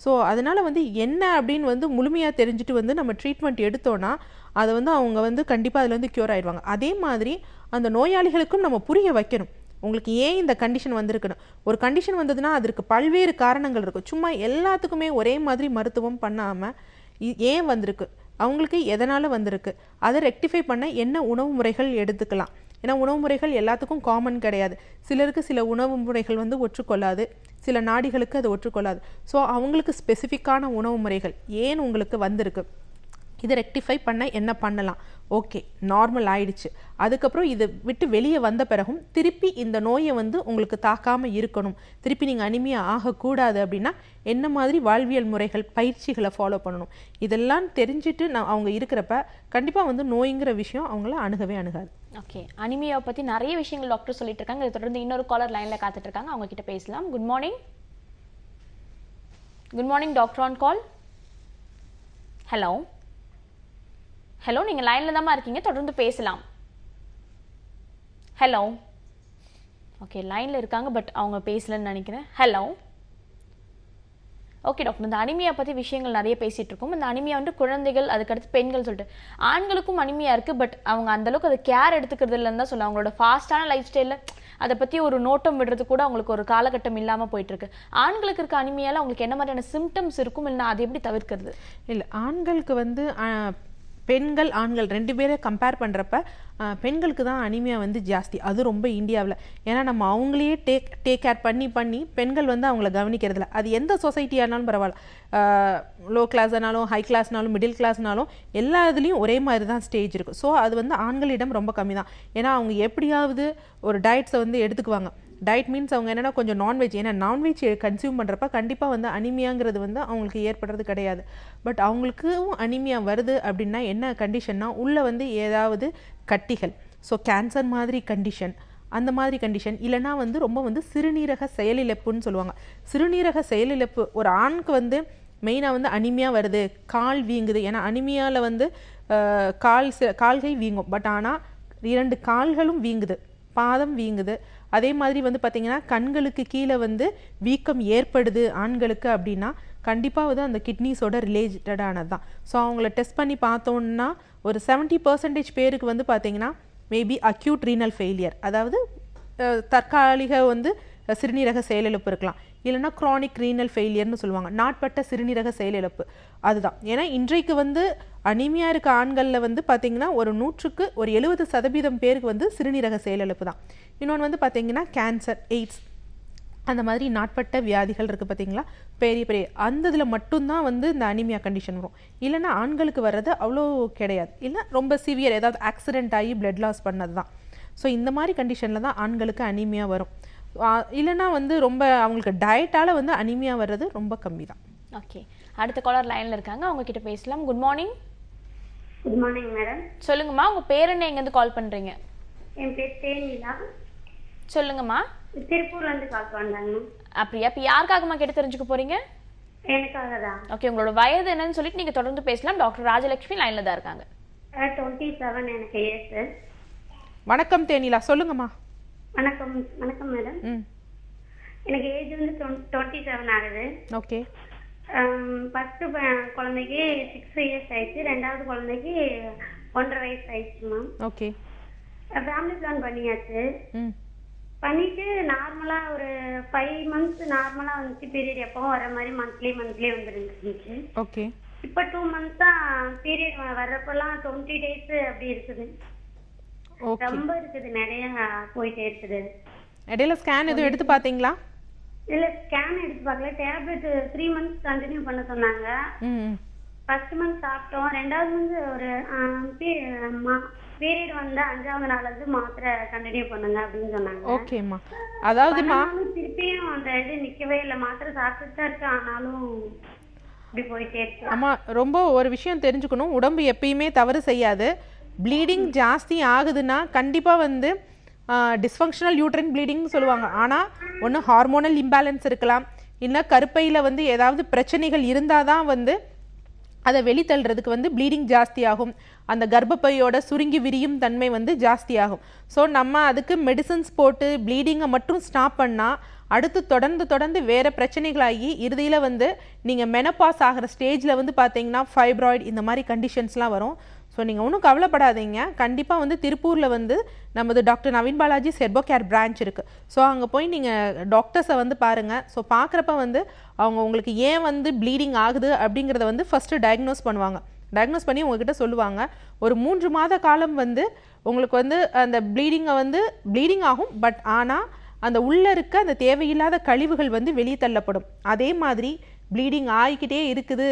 ஸோ அதனால் வந்து என்ன அப்படின்னு வந்து முழுமையாக தெரிஞ்சுட்டு வந்து நம்ம ட்ரீட்மெண்ட் எடுத்தோன்னா அதை வந்து அவங்க வந்து கண்டிப்பாக அதில் வந்து க்யூர் ஆகிடுவாங்க. அதே மாதிரி அந்த நோயாளிகளுக்கும் நம்ம புரிய வைக்கணும், உங்களுக்கு ஏன் இந்த கண்டிஷன் வந்திருக்குன்னு. ஒரு கண்டிஷன் வந்ததுன்னா அதற்கு பல்வேறு காரணங்கள் இருக்கும். சும்மா எல்லாத்துக்குமே ஒரே மாதிரி மருத்துவம் பண்ணாமல் ஏன் வந்திருக்கு, அவங்களுக்கு எதனால் வந்திருக்கு, அதை ரெக்டிஃபை பண்ண என்ன உணவு முறைகள் எடுத்துக்கலாம். ஏன்னா உணவு முறைகள் எல்லாத்துக்கும் காமன் கிடையாது. சிலருக்கு சில உணவு முறைகள் வந்து ஒற்றுக்கொள்ளாது, சில நாடிகளுக்கு அது ஒற்றுக்கொள்ளாது. ஸோ அவங்களுக்கு ஸ்பெசிஃபிக்கான உணவு முறைகள் ஏன் உங்களுக்கு வந்திருக்கு, இதை ரெக்டிஃபை பண்ண என்ன பண்ணலாம், ஓகே நார்மல் ஆயிடுச்சு, அதுக்கப்புறம் இதை விட்டு வெளியே வந்த பிறகும் திருப்பி இந்த நோயை வந்து உங்களுக்கு தாக்காமல் இருக்கணும், திருப்பி நீங்கள் அனிமியா ஆகக்கூடாது அப்படின்னா என்ன மாதிரி வாழ்வியல் முறைகள் பயிற்சிகளை ஃபாலோ பண்ணணும், இதெல்லாம் தெரிஞ்சுட்டு அவங்க இருக்கிறப்ப கண்டிப்பாக வந்து நோய்ங்கிற விஷயம் அவங்கள அணுகவே அணுகாது. ஓகே, அனிமியாவை பற்றி நிறைய விஷயங்கள் டாக்டர் சொல்லிட்டு இருக்காங்க. இதை தொடர்ந்து இன்னொரு காலர் லைனில் காத்துட்டு இருக்காங்க, அவங்க கிட்ட பேசலாம். Good morning. Good morning doctor on call. Hello hello, நீங்கள் லைனில் தான்மா இருக்கீங்க, தொடர்ந்து பேசலாம். ஹலோ. ஓகே, லைனில் இருக்காங்க பட் அவங்க பேசலன்னு நினைக்கிறேன். ஹலோ. ஓகே டாக்டர், இந்த அனிமியா பற்றி விஷயங்கள் நிறைய பேசிகிட்டு இருக்கோம். இந்த அனிமியா வந்து குழந்தைகள், அதுக்கடுத்து பெண்கள் சொல்லிட்டு ஆண்களுக்கும் அனிமியா இருக்குது. பட் அவங்க அந்தளவுக்கு அதை கேர் எடுத்துக்கிறது இல்லைன்னு தான் சொல்லுவாங்க. அவங்களோட ஃபாஸ்ட்டான லைஃப் ஸ்டைலில் அதை பற்றி ஒரு நோட்டம் விடுறது கூட அவங்களுக்கு ஒரு காலகட்டம் இல்லாமல் போயிட்டுருக்கு. ஆண்களுக்கு இருக்க அனிமியால் அவங்களுக்கு என்ன மாதிரியான சிம்டம்ஸ் இருக்கும், இல்லைன்னா அதை எப்படி தவிர்க்கிறது? இல்லை, ஆண்களுக்கு வந்து பெண்கள் ஆண்கள் 2 பேரை கம்பேர் பண்ணுறப்ப பெண்களுக்கு தான் அனிமியா வந்து ஜாஸ்தி, அது ரொம்ப இந்தியாவில். ஏன்னா நம்ம அவங்களையே டேக் கேர் பண்ணி பெண்கள் வந்து அவங்கள கவனிக்கிறதில்ல. அது எந்த சொசைட்டியானாலும் பரவாயில்ல, லோ கிளாஸ்னாலும் ஹை கிளாஸ்னாலும் மிடில் கிளாஸ்னாலும் எல்லா இதுலேயும் ஒரே மாதிரி தான் ஸ்டேஜ் இருக்குது. ஸோ அது வந்து ஆண்களிடம் ரொம்ப கம்மி தான். ஏன்னா அவங்க எப்படியாவது ஒரு டயட்ஸை வந்து எடுத்துக்குவாங்க. டயட் மீன்ஸ் அவங்க என்னென்னா கொஞ்சம் நான்வெஜ், ஏன்னா நான்வெஜ் கன்சியூம் பண்ணுறப்ப கண்டிப்பாக வந்து அனிமியாங்கிறது வந்து அவங்களுக்கு ஏற்படுறது கிடையாது. பட் அவங்களுக்கும் அனிமியா வருது அப்படின்னா என்ன கண்டிஷன்னா, உள்ளே வந்து ஏதாவது கட்டிகள், ஸோ கேன்சர் மாதிரி கண்டிஷன், அந்த மாதிரி கண்டிஷன், இல்லைனா வந்து ரொம்ப வந்து சிறுநீரக செயலிழப்புன்னு சொல்லுவாங்க. சிறுநீரக செயலிழப்பு ஒரு ஆணுக்கு வந்து மெயினாக வந்து அனிமியா வருது, கால் வீங்குது. ஏன்னா அனிமியாவில் வந்து கால்கை வீங்கும், பட் ஆனால் 2 கால்களும் வீங்குது, பாதம் வீங்குது. அதே மாதிரி வந்து பார்த்திங்கன்னா கண்களுக்கு கீழே வந்து வீக்கம் ஏற்படுது ஆண்களுக்கு அப்படின்னா கண்டிப்பாக வந்து அந்த கிட்னிஸோட ரிலேட்டடானது தான். ஸோ அவங்கள டெஸ்ட் பண்ணி பார்த்தோன்னா ஒரு 70% பேருக்கு வந்து பார்த்திங்கன்னா மேபி அக்யூட் ரீனல் ஃபெயிலியர், அதாவது தற்காலிக வந்து சிறுநீரக செயலிழப்பு இருக்கலாம், இல்லைன்னா க்ரானிக் ரீனல் ஃபெயிலியர்னு சொல்லுவாங்க, நாட்பட்ட சிறுநீரக செயலிழப்பு. அதுதான். ஏன்னா இன்றைக்கு வந்து அனீமியா இருக்க ஆண்களில் வந்து பார்த்தீங்கன்னா ஒரு 100க்கு ஒரு 70% பேருக்கு வந்து சிறுநீரக செயலிழப்பு தான். இன்னொன்று வந்து பார்த்தீங்கன்னா கேன்சர், எய்ட்ஸ், அந்த மாதிரி நாட்பட்ட வியாதிகள் இருக்குது பார்த்தீங்களா, பெரிய பெரிய அந்த இதில் மட்டும்தான் வந்து இந்த அனீமியா கண்டிஷன் வரும். இல்லைன்னா ஆண்களுக்கு வர்றது அவ்வளோ கிடையாது. இல்லை ரொம்ப சிவியர் ஏதாவது ஆக்சிடென்ட் ஆகி பிளட் லாஸ் பண்ணது தான். ஸோ இந்த மாதிரி கண்டிஷனில் தான் ஆண்களுக்கு அனீமியா வரும். இல்லைன்னா வந்து ரொம்ப அவங்களுக்கு டயட்டால் வந்து அனீமியா வர்றது ரொம்ப கம்மி தான். ஓகே, அடுத்த காலர் லைனில் இருக்காங்க, அவங்க கிட்ட பேசலாம். Good morning. Good morning madam. சொல்லுங்கம்மா, உங்கள் பேர் என்ன, எங்கேருந்து கால் பண்ணுறீங்க? என் பேர் தேனிலா. சொல்லுங்கம்மா. திருப்பூர்லேருந்து கால் பண்ணுறாங்க. அப்படியா? இப்போ யாருக்காகம்மா கேட்டு தெரிஞ்சுக்க போகிறீங்க? எனக்காக தான். ஓகே, உங்களோட வயது என்னன்னு சொல்லிட்டு நீங்கள் தொடர்ந்து பேசலாம். டாக்டர் ராஜலட்சுமி லைனில் தான் இருக்காங்க. 27 எனக்கு ஏஜ். வணக்கம் தேனிலா, சொல்லுங்கம்மா. வணக்கம். வணக்கம் மேடம். எனக்கு ஏஜ் வந்து 27 ஆகுது. ஓகே. ஃபர்ஸ்ட் குழந்தைக்கு 6 இயர்ஸ் ஆயிடுச்சு, ரெண்டாவது குழந்தைக்கு 1.5 வயசு ஆயிடுச்சுமா. ஓகே. ஃபேமிலி பிளான் பண்ணியாச்சு. பண்ணிட்டு நார்மலா ஒரு 5 months நார்மலா வந்துச்சு. பீரியட் எப்பவும் வர மாதிரி மந்த்லி வந்துருந்துச்சு. ஓகே. இப்போ 2 months தான் பீரியட் வர்றப்பெல்லாம் 20 days அப்படி இருக்குது. ரொம்ப இருக்குது, நிறைய போயிட்டே இருக்குது. இடையில ஸ்கேன் எதுவும் எடுத்து பார்த்தீங்களா? இல்ல, ஸ்கேன் எடுத்து பார்க்கல. டேப்லெட் 3 months கண்டினியூ பண்ண சொன்னாங்க. ஃபர்ஸ்ட் மந்த் சாப்பிட்டோம், ரெண்டாவது வந்து ஒரு பீரியட் வந்து 5ஆவது நாள் வந்து மாத்திரை கண்டினியூ பண்ணுங்க அப்படின்னு சொன்னாங்க. ஓகேம்மா. அதாவதுமா திருப்பியும் அந்த இது நிக்கவே இல்லை, மாத்திரை சாப்பிட்டுட்டு தான் இருக்கு, ஆனாலும் இப்படி போயிட்டே இருக்கு. ஆமா, ரொம்ப ஒரு விஷயம் தெரிஞ்சுக்கணும், உடம்பு எப்பயுமே தவறு செய்யாது. ப்ளீடிங் ஜாஸ்தி ஆகுதுன்னா கண்டிப்பாக வந்து டிஸ்ஃபங்க்ஷனல் யூட்ரைன் ப்ளீடிங்னு சொல்லுவாங்க. ஆனால் ஒன்று ஹார்மோனல் இம்பேலன்ஸ் இருக்கலாம், இல்லை கருப்பையில் வந்து ஏதாவது பிரச்சனைகள் இருந்தால் தான் வந்து அதை வெளித்தள்ளுறதுக்கு வந்து ப்ளீடிங் ஜாஸ்தி ஆகும். அந்த கர்ப்பப்பையோட சுருங்கி விரியும் தன்மை வந்து ஜாஸ்தி ஆகும். ஸோ நம்ம அதுக்கு மெடிசன்ஸ் போட்டு ப்ளீடிங்கை மட்டும் ஸ்டாப் பண்ணால் அடுத்து தொடர்ந்து வேறு பிரச்சனைகளாகி இறுதியில் வந்து நீங்கள் மெனப்பாஸ் ஆகிற ஸ்டேஜில் வந்து பார்த்தீங்கன்னா ஃபைப்ராய்டு இந்த மாதிரி கண்டிஷன்ஸ்லாம் வரும். ஸோ நீங்கள் ஒன்றும் கவலைப்படாதீங்க. கண்டிப்பாக வந்து திருப்பூரில் வந்து நமது doctor Naveen Balaji herbo care branch இருக்குது. ஸோ அங்கே போய் நீங்கள் டாக்டர்ஸை வந்து பாருங்கள். ஸோ பார்க்குறப்ப வந்து அவங்க உங்களுக்கு ஏன் வந்து ப்ளீடிங் ஆகுது அப்படிங்கிறத வந்து ஃபஸ்ட்டு டயக்னோஸ் பண்ணுவாங்க. டயக்னோஸ் பண்ணி உங்ககிட்ட சொல்லுவாங்க. ஒரு 3 மாத காலம் வந்து உங்களுக்கு வந்து அந்த ப்ளீடிங்கை வந்து ப்ளீடிங் ஆகும். பட் ஆனால் அந்த உள்ளே இருக்க அந்த தேவையில்லாத கழிவுகள் வந்து வெளியே தள்ளப்படும். அதே மாதிரி ப்ளீடிங் ஆகிக்கிட்டே இருக்குது,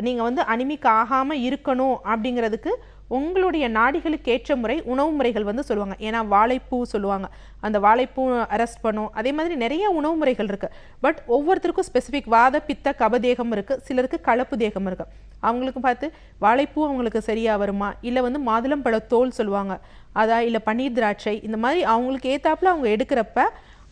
நீங்கள் வந்து அனிமிக் ஆகாமல் இருக்கணும் அப்படிங்கிறதுக்கு உங்களுடைய நாடிகளுக்கு ஏற்ற முறை உணவு முறைகள் வந்து சொல்லுவாங்க. ஏன்னா வாழைப்பூ சொல்லுவாங்க, அந்த வாழைப்பூ அரெஸ்ட் பண்ணும். அதே மாதிரி நிறைய உணவு முறைகள் இருக்குது. பட் ஒவ்வொருத்தருக்கும் ஸ்பெசிஃபிக் வாத பித்த கபதேகம் இருக்குது, சிலருக்கு கலப்பு தேகம் இருக்குது. அவங்களுக்கு பார்த்து வாழைப்பூ அவங்களுக்கு சரியாக வருமா, இல்லை வந்து மாதுளம்பழ தோல் சொல்லுவாங்க அதா, இல்லை பன்னீர் திராட்சை, இந்த மாதிரி அவங்களுக்கு ஏற்றாப்புல அவங்க எடுக்கிறப்ப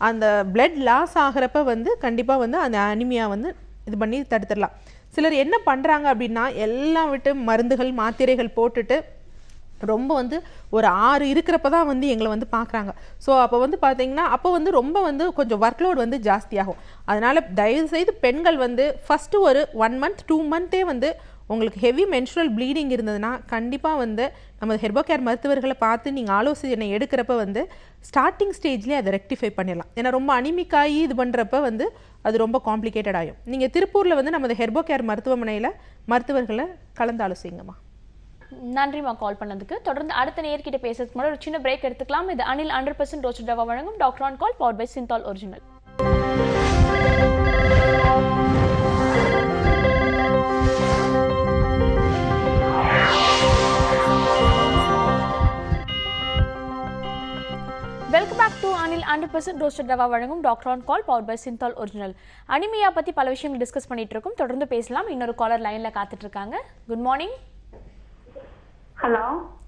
அந்த பிளட் லாஸ் ஆகிறப்ப வந்து கண்டிப்பாக வந்து அந்த அனிமியா வந்து இது பண்ணி தடுத்துடலாம். சிலர் என்ன பண்ணுறாங்க அப்படின்னா எல்லாம் விட்டு மருந்துகள் மாத்திரைகள் போட்டுட்டு ரொம்ப வந்து ஒரு 6 இருக்கிறப்ப தான் வந்து எங்களை வந்து பார்க்குறாங்க. ஸோ அப்போ வந்து பார்த்தீங்கன்னா அப்போ வந்து ரொம்ப வந்து கொஞ்சம் ஒர்க்லோட் வந்து ஜாஸ்தியாகும். அதனால் தயவுசெய்து பெண்கள் வந்து ஃபஸ்ட்டு ஒரு 1 month 2 monthே வந்து உங்களுக்கு ஹெவி மென்ஸ்ட்ரல் ப்ளீடிங் இருந்ததுன்னா கண்டிப்பாக வந்து நம்ம ஹெர்போ கேர் மருத்துவர்களை பார்த்து நீங்கள் ஆலோசனை எடுக்கிறப்ப வந்து ஸ்டார்டிங் ஸ்டேஜ்லேயே அதை ரெக்டிஃபை பண்ணிடலாம். ஏன்னா ரொம்ப அனிமிக்காகி இது பண்ணுறப்ப வந்து அது ரொம்ப காம்ப்ளிகேட்டட் ஆகும். நீங்கள் திருப்பூரில் வந்து நமது ஹெர்போ கேர் மருத்துவமனையில் மருத்துவர்களை கலந்து ஆலோசிங்கம்மா. நன்றிம்மா கால் பண்ணதுக்கு. தொடர்ந்து அடுத்த நேர்கிட்ட பேசுறதுக்கு முன்னாடி ஒரு சின்ன பிரேக் எடுத்துக்கலாம். இது அனில் 100% ரோஸ்டட் ரவா வழங்கும் doctor on call powered by Cinthol original. Welcome back to Anil 100% roasted rava வழங்கும் doctor on call powered by Cinthol original. Anaemia பற்றி பல விஷயங்கள் டிஸ்கஸ் பண்ணிட்டு இருக்கோம். தொடர்ந்து பேசலாம். இன்னொரு காலர் லைனில் காத்துட்டு இருக்காங்க. Good morning. ஹலோ.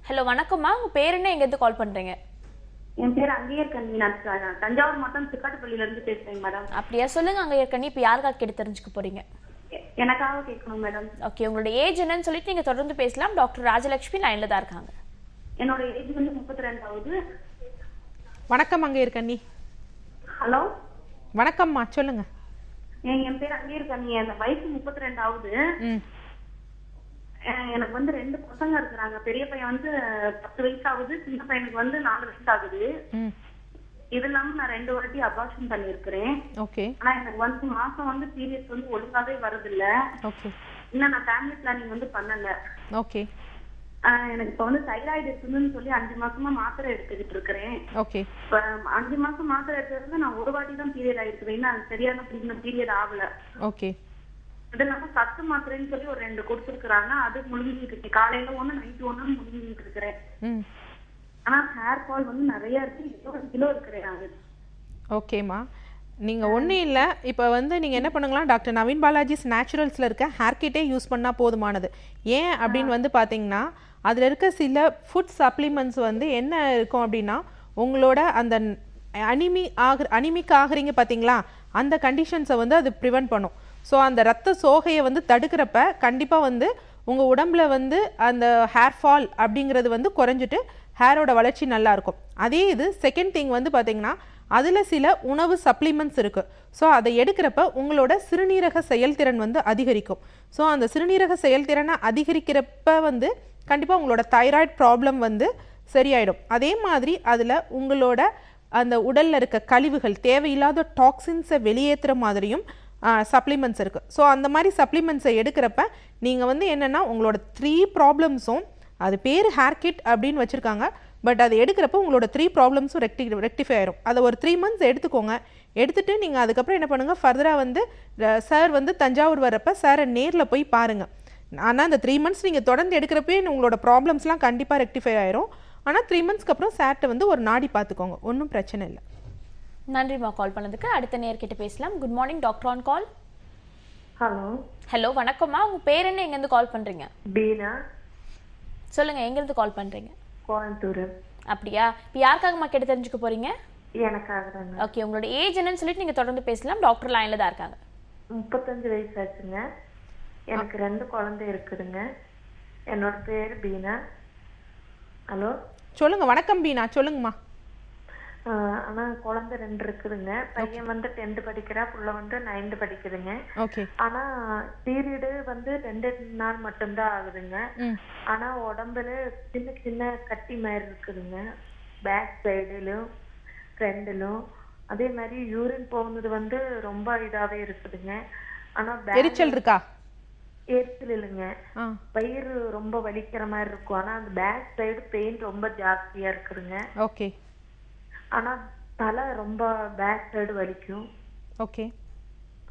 ஹலோ, வணக்கம்மா. உங்கள் பேர் என்ன, எங்கேருந்து கால் பண்ணுறீங்க? என் பேர் அங்கேயர்கண்ணி. நான் தஞ்சாவூர் மாவட்டம் சிக்காட்டுப்பள்ளியில இருந்து பேசுறேன் மேடம். அப்படியா? சொல்லுங்க அங்கேயர்கண்ணி. இப்போ யாருக்காக கேட்டு தெரிஞ்சுக்க போறீங்க? எனக்காக கேட்கணும் மேடம். ஓகே, உங்களோட ஏஜ் என்னன்னு சொல்லிட்டு நீங்க தொடர்ந்து பேசலாம். டாக்டர் ராஜலட்சுமி லைன்ல தான் இருக்காங்க. என்னோட ஏஜ் வந்து 32 ஆகுது. வணக்கம் அங்கேயர்கண்ணி. ஹலோ. வணக்கம்மா, சொல்லுங்க. என் பேர் அங்கேயர்கண்ணி. அந்த வயசு 32 ஆகுது. எனக்கு வந்து 2 பசங்க இருக்கிறாங்க. பெரிய பையன் வந்து 10 வயசு ஆகுது, சின்ன பையனுக்கு வந்து 4 வயசு ஆகுது. இது இல்லாம நான் 2 வாட்டி அபார்ஷன் பண்ணிருக்கிறேன். ஓகே ஆனா எனக்கு வந்து மாசம் வந்து பீரியட்ஸ் வந்து ஒழுங்காவே வருதில்ல. ஓகே இன்னும் நான் ஃபேமிலி பிளானிங் வந்து பண்ணல. ஓகே எனக்கு இப்ப வந்து தைராய்டு இருக்குன்னு சொல்லி 5 மாசமா மாத்திரை எடுத்துக்கிட்டு இருக்கிறேன். ஓகே இப்ப 5 மாசம் மாத்திரை எடுத்தது நான் ஒரு வாட்டி தான் பீரியட் ஆயிருக்கிறேன். இன்னும் அது சரியான பீரியட் ஆகல. ஓகே இது இல்லாம சத்து மாத்திரைன்னு சொல்லி ஒரு 2 கொடுத்துருக்காங்க. அது முழுங்கிட்டு இருக்கேன். காலையில 1 நைட் 1 முழுங்கிட்டு இருக்கிறேன். ம் ஆனா ஹேர் ஃபால் வந்து நிறைய இருக்கு. 20 கிலோ இருக்கிறேன். ஓகேம்மா, நீங்கள் ஒன்றும் இல்லை. இப்போ வந்து நீங்கள் என்ன பண்ணுங்களா, டாக்டர் நவீன் பாலாஜிஸ் நேச்சுரல்ஸில் இருக்க ஹேர் கிட்டே யூஸ் பண்ணால் போதுமானது. ஏன் அப்படின்னு வந்து பார்த்தீங்கன்னா, அதில் இருக்க சில ஃபுட் சப்ளிமெண்ட்ஸ் வந்து என்ன இருக்கும் அப்படின்னா, உங்களோட அந்த அனிமிக் ஆகுறீங்க பார்த்தீங்களா, அந்த கண்டிஷன்ஸை வந்து அது ப்ரிவென்ட் பண்ணும். ஸோ அந்த ரத்த சோகையை வந்து தடுக்கிறப்ப கண்டிப்பாக வந்து உங்கள் உடம்புல வந்து அந்த ஹேர் ஃபால் அப்படிங்கிறது வந்து குறைஞ்சிட்டு ஹேரோட வளர்ச்சி நல்லாயிருக்கும். அதே இது செகண்ட் திங் வந்து பார்த்தீங்கன்னா, அதில் சில உணவு சப்ளிமெண்ட்ஸ் இருக்குது. ஸோ அதை எடுக்கிறப்ப உங்களோட சிறுநீரக செயல்திறன் வந்து அதிகரிக்கும். ஸோ அந்த சிறுநீரக செயல்திறனை அதிகரிக்கிறப்ப வந்து கண்டிப்பாக உங்களோட தைராய்டு ப்ராப்ளம் வந்து சரியாயிடும். அதே மாதிரி அதில் உங்களோட அந்த உடலில் இருக்க கழிவுகள் தேவையில்லாத டாக்ஸின்ஸை வெளியேற்றுற மாதிரியும் சப்ளிமெண்ட்ஸ் இருக்குது. ஸோ அந்த மாதிரி சப்ளிமெண்ட்ஸை எடுக்கிறப்ப நீங்கள் வந்து என்னென்னா உங்களோட 3 ப்ராப்ளம்ஸும், அது பேர் ஹேர் கிட் அப்படின்னு வச்சுருக்காங்க, பட் அது எடுக்கிறப்ப உங்களோட 3 ப்ராப்ளம்ஸும் ரெக்டிஃபை ஆயிரும். அதை ஒரு 3 months எடுத்துக்கோங்க. எடுத்துகிட்டு நீங்கள் அதுக்கப்புறம் என்ன பண்ணுங்கள், ஃபர்தராக வந்து சார் வந்து தஞ்சாவூர் வரப்போ சாரை நேரில் போய் பாருங்கள். ஆனால் அந்த 3 months நீங்கள் தொடர்ந்து எடுக்கிறப்பே உங்களோட ப்ராப்ளம்ஸ்லாம் கண்டிப்பாக ரெக்டிஃபை ஆயிரும். ஆனால் 3 monthsக்கு அப்புறம் சார்ட்ட வந்து ஒரு நாடி பார்த்துக்கோங்க, ஒன்றும் பிரச்சனை இல்லை. நன்றிம்மா கால் பண்ணதுக்கு. அடுத்த நேர்கிட்ட பேசலாம். Good morning, doctor on call. Hello hello, வணக்கம்மா. உங்கள் பேர் என்ன, எங்கேருந்து கால் பண்ணுறீங்க? பீனா, சொல்லுங்கள், எங்கேருந்து கால் பண்ணுறீங்க? கோயம்புத்தூர். அப்படியா? இப்போ யாருக்காகம்மா கேட்டு தெரிஞ்சுக்க போகிறீங்க? எனக்காக தாங்க. ஓகே, உங்களோட ஏஜ் என்னன்னு சொல்லிட்டு நீங்கள் தொடர்ந்து பேசலாம். டாக்டர் லைனில் தான் இருக்காங்க. 35 வயசு ஆச்சுங்க. எனக்கு 2 குழந்தை இருக்குதுங்க. என்னோட பேர் பீனா. ஹலோ சொல்லுங்கள். வணக்கம் பீனா, சொல்லுங்கம்மா. ஆனா குழந்தை 2 இருக்குதுங்க. பையன் வந்து 10th படிக்கிறா, புள்ள வந்து 9th படிக்குதுங்க. ஓகே. ஆனா பீரியடு வந்து 2 நாள் மட்டும்தான் ஆகுதுங்க. ஆனா உடம்புல சின்ன சின்ன கட்டி மாதிரி இருக்குதுங்க, பேக் சைடுலும் ஃப்ரண்ட்லும். அதே மாதிரி யூரின் போகுது வந்து ரொம்ப இதாவே இருக்குதுங்க. ஆனா எரிச்சல் இருக்கா? எரிச்சல் இல்லைங்க, வயிறு ரொம்ப வலிக்கிற மாதிரி இருக்கும். ஆனா அந்த பேக் சைடு பெயின் ரொம்ப ஜாஸ்தியா இருக்குதுங்க. ஓகே. ஆனா தலை ரொம்ப பேக் சைடு வலிக்கும். ஓகே.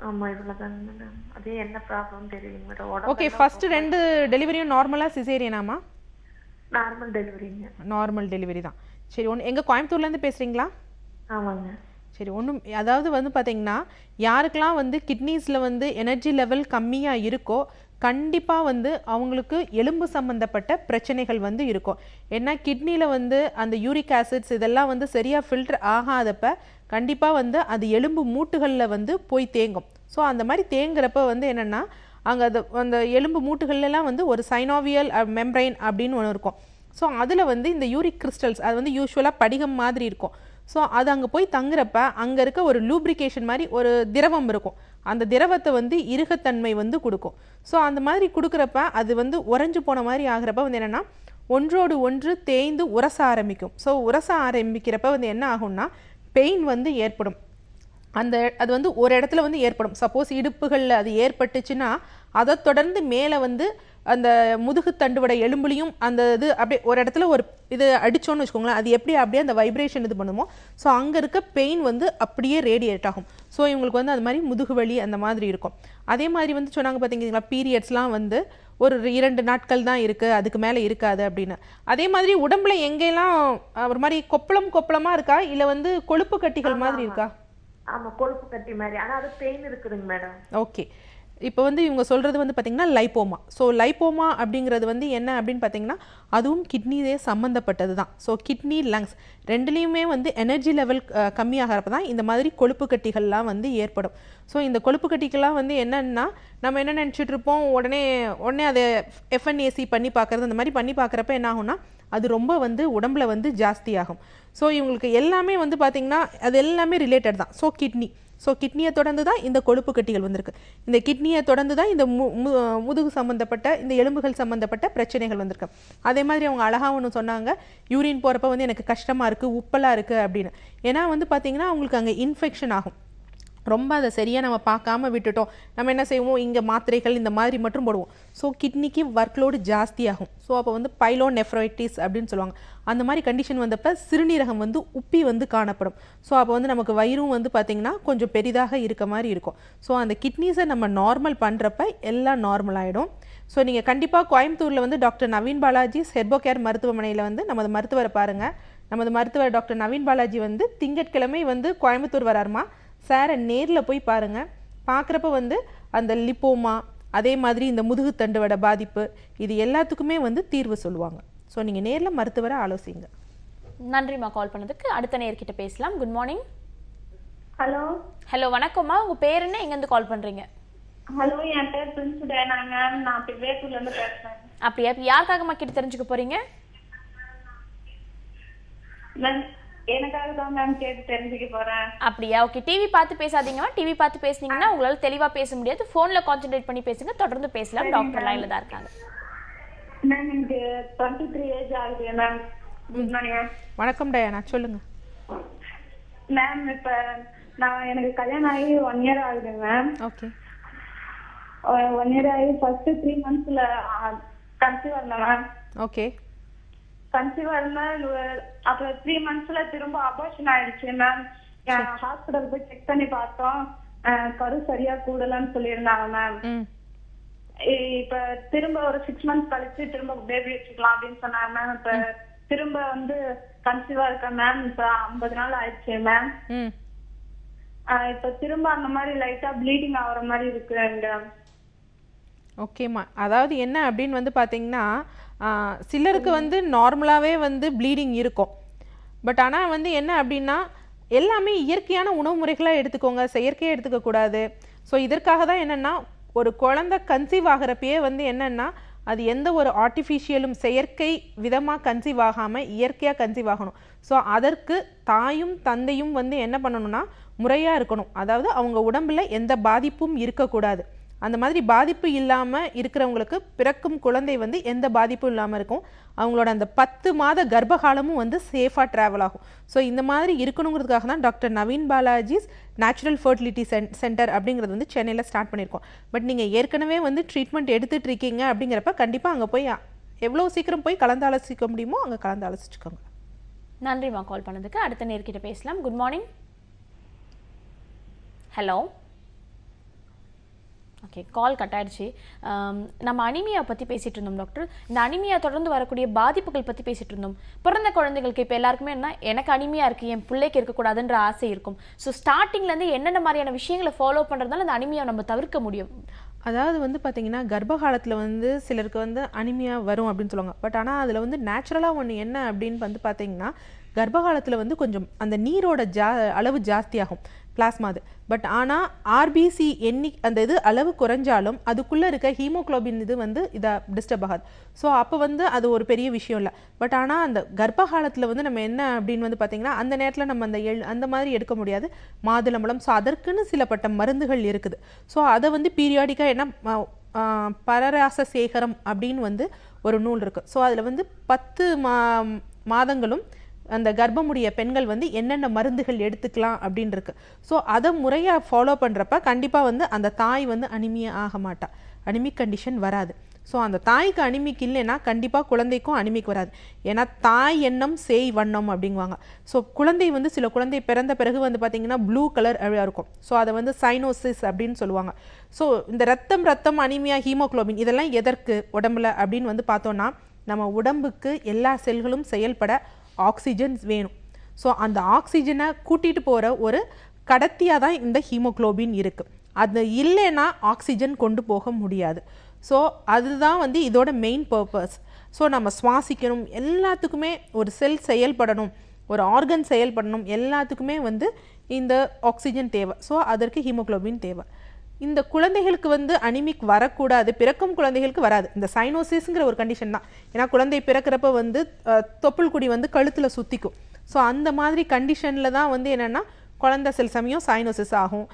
ஆமா, இவ்வளவுதாங்க. அது என்ன ப்ராப்ளம் தெரியுங்க மேடம். ஓகே. ஃபர்ஸ்ட் 2 டெலிவரியும் நார்மலா சிசேரியனாமா? நார்மல் டெலிவரிங்க. நார்மல் டெலிவரி தான். சரி, எங்க கோயம்புத்தூர்லேருந்து பேசுகிறீங்களா? ஆமாங்க. சரி, ஒன்றும் அதாவது வந்து பார்த்தீங்கன்னா, யாருக்கெல்லாம் வந்து கிட்னிஸில் வந்து எனர்ஜி லெவல் கம்மியாக இருக்கோ கண்டிப்பாக வந்து அவங்களுக்கு எலும்பு சம்மந்தப்பட்ட பிரச்சனைகள் வந்து இருக்கும். ஏன்னா கிட்னியில் வந்து அந்த யூரிக் ஆசிட்ஸ் இதெல்லாம் வந்து சரியாக ஃபில்டர் ஆகாதப்ப கண்டிப்பாக வந்து அது எலும்பு மூட்டுகளில் வந்து போய் தேங்கும். ஸோ அந்த மாதிரி தேங்குறப்ப வந்து என்னென்னா, அங்கே அந்த எலும்பு மூட்டுகள்லாம் வந்து ஒரு சைனோவியல் மெம்பரைன் அப்படின்னு ஒன்று இருக்கும். ஸோ அதில் வந்து இந்த யூரிக் கிறிஸ்டல்ஸ் அது வந்து யூஸ்வலாக படிகம் மாதிரி இருக்கும். ஸோ அது அங்கே போய் தங்குறப்ப அங்கே இருக்க ஒரு லூப்ரிகேஷன் மாதிரி ஒரு திரவம் இருக்கும். அந்த திரவத்தை வந்து இறுகத்தன்மை வந்து கொடுக்கும். ஸோ அந்த மாதிரி கொடுக்குறப்ப அது வந்து உறைஞ்சு போன மாதிரி ஆகிறப்ப வந்து என்னென்னா, ஒன்றோடு ஒன்று தேய்ந்து உரச ஆரம்பிக்கும். ஸோ உரச ஆரம்பிக்கிறப்ப வந்து என்ன ஆகும்னா, பெயின் வந்து ஏற்படும். அது வந்து ஒரு இடத்துல வந்து ஏற்படும். சப்போஸ் இடுப்புகளில் அது ஏற்பட்டுச்சுன்னா அதை தொடர்ந்து மேலே வந்து அந்த முதுகு தண்டுவட எலும்புலையும் அந்த இது அப்படியே ஒரு இடத்துல ஒரு இது அடித்தோன்னு வச்சுக்கோங்களேன், அது எப்படி அப்படியே அந்த வைப்ரேஷன் இது பண்ணுமோ, ஸோ அங்கே இருக்க பெயின் வந்து அப்படியே ரேடியேட் ஆகும். ஸோ இவங்களுக்கு வந்து அது மாதிரி முதுகு வலி அந்த மாதிரி இருக்கும். அதே மாதிரி வந்து சொன்னாங்க பார்த்தீங்களா, பீரியட்ஸ்லாம் வந்து ஒரு 2 நாட்கள் தான் இருக்குது, அதுக்கு மேலே இருக்காது அப்படின்னு. அதே மாதிரி உடம்புல எங்கெல்லாம் ஒரு மாதிரி கொப்பளமாக இருக்கா, இல்லை வந்து கொழுப்பு கட்டிகள் மாதிரி இருக்கா? ஆமா, கொழுப்பு கட்டி மாதிரி. ஆனா அது பெயின் இருக்குதுங்க மேடம். ஓகே. இப்போ வந்து இவங்க சொல்கிறது வந்து பார்த்திங்கன்னா லைப்போமா. ஸோ லைப்போமா அப்படிங்கிறது வந்து என்ன அப்படின்னு பார்த்தீங்கன்னா, அதுவும் கிட்னியே சம்மந்தப்பட்டது தான். ஸோ கிட்னி, லங்ஸ் ரெண்டுலேயுமே வந்து எனர்ஜி லெவல் கம்மியாகிறப்ப தான் இந்த மாதிரி கொழுப்பு கட்டிகள்லாம் வந்து ஏற்படும். ஸோ இந்த கொழுப்பு கட்டிகள்லாம் வந்து என்னென்னா, நம்ம என்ன நினச்சிட்டு இருப்போம், உடனே அதை FNAC பண்ணி பார்க்குறது, அந்த மாதிரி பண்ணி பார்க்குறப்ப என்ன ஆகும்னா, அது ரொம்ப வந்து உடம்புல வந்து ஜாஸ்தியாகும். ஸோ இவங்களுக்கு எல்லாமே வந்து பார்த்திங்கன்னா அது எல்லாமே ரிலேட்டட் தான். ஸோ கிட்னி ஸோ கிட்னியை தொடர்ந்து தான் இந்த கொழுப்பு கட்டிகள் வந்திருக்கு. இந்த கிட்னியை தொடர்ந்து தான் இந்த முதுகு சம்மந்தப்பட்ட இந்த எலும்புகள் சம்மந்தப்பட்ட பிரச்சனைகள் வந்திருக்கு. அதே மாதிரி அவங்க அழகாக ஒன்று சொன்னாங்க, யூரின் போகிறப்ப வந்து எனக்கு கஷ்டமாக இருக்குது, உப்பலாக இருக்குது அப்படின்னு. ஏன்னா வந்து பார்த்திங்கன்னா அவங்களுக்கு அங்கே இன்ஃபெக்ஷன் ஆகும். ரொம்ப அதை சரியாக நம்ம பார்க்காம விட்டுட்டோம். நம்ம என்ன செய்வோம், இங்கே மாத்திரைகள் இந்த மாதிரி மட்டும் போடுவோம். ஸோ கிட்னிக்கு ஒர்க்லோடு ஜாஸ்தியாகும். ஸோ அப்போ வந்து பைலோநெஃப்ரைட்டிஸ் அப்படின்னு சொல்லுவாங்க. அந்த மாதிரி கண்டிஷன் வந்தப்போ சிறுநீரகம் வந்து உப்பி வந்து காணப்படும். ஸோ அப்போ வந்து நமக்கு வயிறும் வந்து பார்த்திங்கன்னா கொஞ்சம் பெரிதாக இருக்க மாதிரி இருக்கும். ஸோ அந்த கிட்னிஸை நம்ம நார்மல் பண்ணுறப்ப எல்லாம் நார்மல் ஆகிடும். ஸோ நீங்கள் கண்டிப்பாக கோயம்புத்தூரில் வந்து doctor Naveen Balaji herbo care மருத்துவமனையில் வந்து நமது மருத்துவரை பாருங்கள். நமது மருத்துவர் டாக்டர் நவீன் பாலாஜி வந்து திங்கட்கிழமை வந்து கோயம்புத்தூர் வராருமா. சாரை நேரில் போய் பாருங்கள். பார்க்குறப்ப வந்து அந்த லிப்போமா, அதே மாதிரி இந்த முதுகு தண்டுவட பாதிப்பு, இது எல்லாத்துக்குமே வந்து தீர்வு சொல்லுவாங்க. ஸோ நீங்கள் நேரில் மருத்துவரை ஆலோசிங்க. நன்றிம்மா கால் பண்ணதுக்கு. அடுத்த நேர்கிட்ட பேசலாம். Good morning. ஹலோ. ஹலோ, வணக்கம்மா. உங்கள் பேர் என்ன, எங்கேருந்து கால் பண்ணுறீங்க? ஹலோ, என் பேர் பிரின்ஸ் டேனா மேம். நான் வேட்டூர்ல இருந்து பேசுறேன். அப்படியா? யாருக்காகம்மா கிட்ட தெரிஞ்சுக்க போறீங்க? எனக்காக தான் மேம் கேட்டு தெரிஞ்சுக்க போறேன். அப்படியா? ஓகே. டிவி பார்த்து பேசாதீங்கம்மா. டிவி பார்த்து பேசுனீங்கன்னா உங்களால தெளிவா பேச முடியாது. போன்ல கான்சென்ட்ரேட் பண்ணி பேசுங்க. தொடர்ந்து பேசலாம். டாக்டர் லைன்ல தான் இருக்காங்க. மேம் எனக்கு 23 ஏஜ் ஆகுது மேம். Good morning. வணக்கம் டயானா, சொல்லுங்க மேம். இப்ப எனக்கு கல்யாணம் ஆகி 1 இயர் ஆகுது மேம். ஓகே. 1 இயர் ஆகி ஃபர்ஸ்ட் 3 மந்த்ஸ்ல கன்சீவ் ஆனேன் மேம். ஓகே. கன்சீவ் ஆனா அப்புறம் 3 மந்த்ஸ்ல திரும்ப அபார்ஷன் ஆயிடுச்சு மேம். ஹாஸ்பிடல் போய் செக் பண்ணி பார்த்தோம், கரு சரியா கூடலன்னு சொல்லியிருந்தாங்க மேம். இப்ப திரும்ப ஒரு 6 மந்த்ஸ் கழிச்சு திரும்ப பேபி வச்சுக்கலாம் அப்படின்னு சொன்னாங்க மேம். இப்ப திரும்ப வந்து கன்சீவா இருக்கேன் மேம். இப்ப 50 நாள் ஆயிடுச்சு மேம். இப்ப திரும்ப அந்த மாதிரி லைட்டா ப்ளீடிங் ஆகுற மாதிரி இருக்கு. ஓகேம்மா, அதாவது என்ன அப்படின்னு வந்து பார்த்தீங்கன்னா, சிலருக்கு வந்து நார்மலாகவே வந்து ப்ளீடிங் இருக்கும். பட் ஆனால் வந்து என்ன அப்படின்னா, எல்லாமே இயற்கையான உணவு முறைகளாக எடுத்துக்கோங்க, செயற்கையாக எடுத்துக்கக்கூடாது. ஸோ இதற்காக தான் என்னென்னா, ஒரு குழந்தை கன்சீவ் ஆகிறப்பயே வந்து என்னென்னா, அது எந்த ஒரு ஆர்டிஃபிஷியலும் செயற்கை விதமாக கன்சீவ் ஆகாமல் இயற்கையாக கன்சீவ் ஆகணும். ஸோ அதற்கு தாயும் தந்தையும் வந்து என்ன பண்ணணும்னா, முறையாக இருக்கணும். அதாவது அவங்க உடம்புல எந்த பாதிப்பும் இருக்கக்கூடாது. அந்த மாதிரி பாதிப்பு இல்லாமல் இருக்கிறவங்களுக்கு பிறக்கும் குழந்தை வந்து எந்த பாதிப்பும் இல்லாமல் இருக்கும். அவங்களோட அந்த 10 மாத கர்ப்பகாலமும் வந்து சேஃபாக ட்ராவல் ஆகும். ஸோ இந்த மாதிரி இருக்கணுங்கிறதுக்காக தான் doctor Naveen Balaji's natural fertility centre அப்படிங்கிறது வந்து சென்னையில் ஸ்டார்ட் பண்ணியிருக்கோம். பட் நீங்கள் ஏற்கனவே வந்து ட்ரீட்மெண்ட் எடுத்துகிட்டு இருக்கீங்க அப்படிங்கிறப்ப கண்டிப்பாக அங்கே போய் எவ்வளோ சீக்கிரம் போய் கலந்து ஆலோசிக்க முடியுமோ அங்கே கலந்து ஆலோசிச்சுக்கோங்க. நன்றிம்மா கால் பண்ணதுக்கு. அடுத்த நேர்கிட்ட பேசலாம். Good morning. Hello. Okay, call cut ஆயிடுச்சு. நம்ம அனிமியா பற்றி பேசிகிட்டு இருந்தோம் டாக்டர். இந்த அனிமியா தொடர்ந்து வரக்கூடிய பாதிப்புகள் பற்றி பேசிகிட்டு இருந்தோம். பிறந்த குழந்தைகளுக்கு இப்போ எல்லாருக்குமே என்ன, எனக்கு அனிமியா இருக்குது, என் பிள்ளைக்கு இருக்கக்கூடாதுன்ற ஆசை இருக்கும். ஸோ ஸ்டார்டிங்லேருந்து என்னென்ன மாதிரியான விஷயங்களை ஃபாலோ பண்ணுறதுனால அந்த அனிமியா நம்ம தவிர்க்க முடியும்? அதாவது வந்து பார்த்தீங்கன்னா, கர்ப்பகாலத்தில் வந்து சிலருக்கு வந்து அனிமியா வரும் அப்படின்னு சொல்லுவாங்க. பட் ஆனால் அதில் வந்து நேச்சுரலாக ஒன்று என்ன அப்படின்னு வந்து பார்த்தீங்கன்னா, கர்ப்பகாலத்தில் வந்து கொஞ்சம் அந்த நீரோட அளவு ஜாஸ்தியாகும், பிளாஸ்மா அது. பட் ஆனால் ஆர்பிசி அந்த இது அளவு குறைஞ்சாலும் அதுக்குள்ளே இருக்க ஹீமோக்ளோபின் இது வந்து இதை டிஸ்டர்ப் ஆகாது. ஸோ அப்போ வந்து அது ஒரு பெரிய விஷயம் இல்லை. பட் ஆனால் அந்த கர்ப்பகாலத்தில் வந்து நம்ம என்ன அப்படின்னு வந்து பார்த்திங்கன்னா, அந்த நேரத்தில் நம்ம அந்த மாதிரி எடுக்க முடியாது, மாதுளம்பழம். ஸோ அதற்குன்னு சிலப்பட்ட மருந்துகள் இருக்குது. ஸோ அதை வந்து பீரியாடிக்காக என்ன பரராச சேகரம் அப்படின்னு வந்து ஒரு நூல் இருக்குது. ஸோ அதில் வந்து 10 மாதங்களும் அந்த கர்ப்பமுடைய பெண்கள் வந்து என்னென்ன மருந்துகள் எடுத்துக்கலாம் அப்படின்னு இருக்கு. ஸோ அதை முறையாக ஃபாலோ பண்ணுறப்ப கண்டிப்பாக வந்து அந்த தாய் வந்து அனிமியா ஆக மாட்டா, அனிமிக் கண்டிஷன் வராது. ஸோ அந்த தாய்க்கு அனிமிக் இல்லைன்னா கண்டிப்பாக குழந்தைக்கும் அனிமிக் வராது. ஏன்னா தாய் எண்ணம் சேய் வண்ணம் அப்படிங்குவாங்க. ஸோ குழந்தை வந்து சில குழந்தை பிறந்த பிறகு வந்து பார்த்திங்கன்னா ப்ளூ கலர் இருக்கும். ஸோ அதை வந்து சைனோசிஸ் அப்படின்னு சொல்லுவாங்க. ஸோ இந்த ரத்தம் அனிமியா ஹீமோக்ளோபின் இதெல்லாம் எதற்கு உடம்புல அப்படின்னு வந்து பார்த்தோன்னா, நம்ம உடம்புக்கு எல்லா செல்களும் செயல்பட ஆக்சிஜன்ஸ் வேணும். ஸோ அந்த ஆக்சிஜனை கூட்டிகிட்டு போகிற ஒரு கடத்தியாக தான் இந்த ஹீமோக்ளோபின் இருக்குது. அது இல்லைன்னா ஆக்சிஜன் கொண்டு போக முடியாது. ஸோ அதுதான் வந்து இதோட மெயின் பர்பஸ். ஸோ நம்ம சுவாசிக்கணும், எல்லாத்துக்குமே ஒரு செல் செயல்படணும், ஒரு ஆர்கன் செயல்படணும், எல்லாத்துக்குமே வந்து இந்த ஆக்சிஜன் தேவை. ஸோ அதற்கு ஹீமோக்ளோபின் தேவை. இந்த குழந்தைகளுக்கு வந்து அனிமிக் வரக்கூடாது, பிறக்கும் குழந்தைகளுக்கு வராது. இந்த சைனோசிஸ்ங்கிற ஒரு கண்டிஷன் தான். ஏன்னா குழந்தை பிறக்கிறப்ப வந்து தொப்புள் குடி வந்து கழுத்தில் சுற்றிக்கும். ஸோ அந்த மாதிரி கண்டிஷனில் தான் வந்து என்னென்னா குழந்தை சில சமயம் சைனோசிஸ் ஆகும்.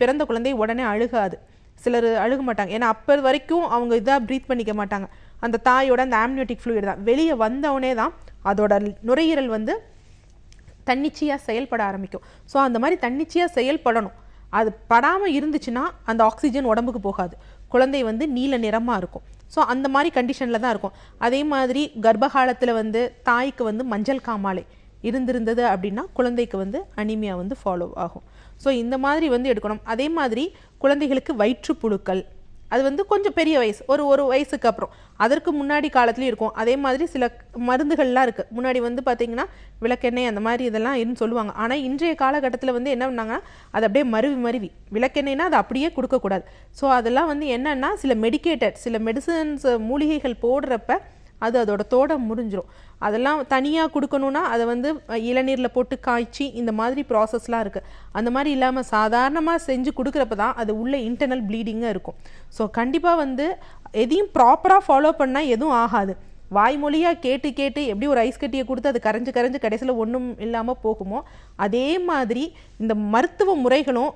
பிறந்த குழந்தை உடனே அழுகாது, சிலர் அழுக மாட்டாங்க. ஏன்னா அப்போ வரைக்கும் அவங்க இதாக ப்ரீத் பண்ணிக்க மாட்டாங்க. அந்த தாயோட அந்த ஆம்னியோட்டிக் ஃப்ளூயிட் தான் வெளியே வந்தவுடனே தான் அதோட நுரையீரல் வந்து தன்னிச்சையாக செயல்பட ஆரம்பிக்கும். ஸோ அந்த மாதிரி தன்னிச்சையாக செயல்படணும். அது படாமல் இருந்துச்சுன்னா அந்த ஆக்சிஜன் உடம்புக்கு போகாது, குழந்தை வந்து நீல நிறமாக இருக்கும். ஸோ அந்த மாதிரி கண்டிஷனில் தான் இருக்கும். அதே மாதிரி கர்ப்பகாலத்தில் வந்து தாய்க்கு வந்து மஞ்சள் காமாலை இருந்திருந்தது அப்படின்னா குழந்தைக்கு வந்து அனிமியா வந்து ஃபாலோ ஆகும். ஸோ இந்த மாதிரி வந்து எடுக்கணும். அதே மாதிரி குழந்தைகளுக்கு வயிற்றுப்புழுக்கள் அது வந்து கொஞ்சம் பெரிய வயசு, ஒரு வயசுக்கு அப்புறம், அதற்கு முன்னாடி காலத்துலேயும் இருக்கும். அதே மாதிரி சில மருந்துகள்லாம் இருக்குது. முன்னாடி வந்து பார்த்திங்கன்னா விளக்கெண்ணெய் அந்த மாதிரி இதெல்லாம் இருந்து சொல்லுவாங்க. ஆனால் இன்றைய காலகட்டத்தில் வந்து என்ன பண்ணாங்கன்னா அது அப்படியே மருவி விளக்கெண்ணெய்னா அது அப்படியே கொடுக்கக்கூடாது. ஸோ அதெல்லாம் வந்து என்னென்னா சில மெடிசன்ஸ் மூலிகைகள் போடுறப்ப அது அதோட தோட முறிஞ்சிரும். அதெல்லாம் தனியாக கொடுக்கணுன்னா அதை வந்து இளநீரில் போட்டு காய்ச்சி இந்த மாதிரி ப்ராசஸ்லாம் இருக்குது. அந்த மாதிரி இல்லாமல் சாதாரணமாக செஞ்சு கொடுக்குறப்ப தான் அது உள்ள இன்டர்னல் ப்ளீடிங்காக இருக்கும். ஸோ கண்டிப்பாக வந்து எதையும் ப்ராப்பராக ஃபாலோ பண்ணால் எதுவும் ஆகாது. வாய்மொழியாக கேட்டு எப்படி ஒரு ஐஸ் கட்டியை கொடுத்து அது கரைஞ்சு கடைசியில் ஒன்றும் இல்லாமல் போகுமோ அதே மாதிரி இந்த மருத்துவ முறைகளும்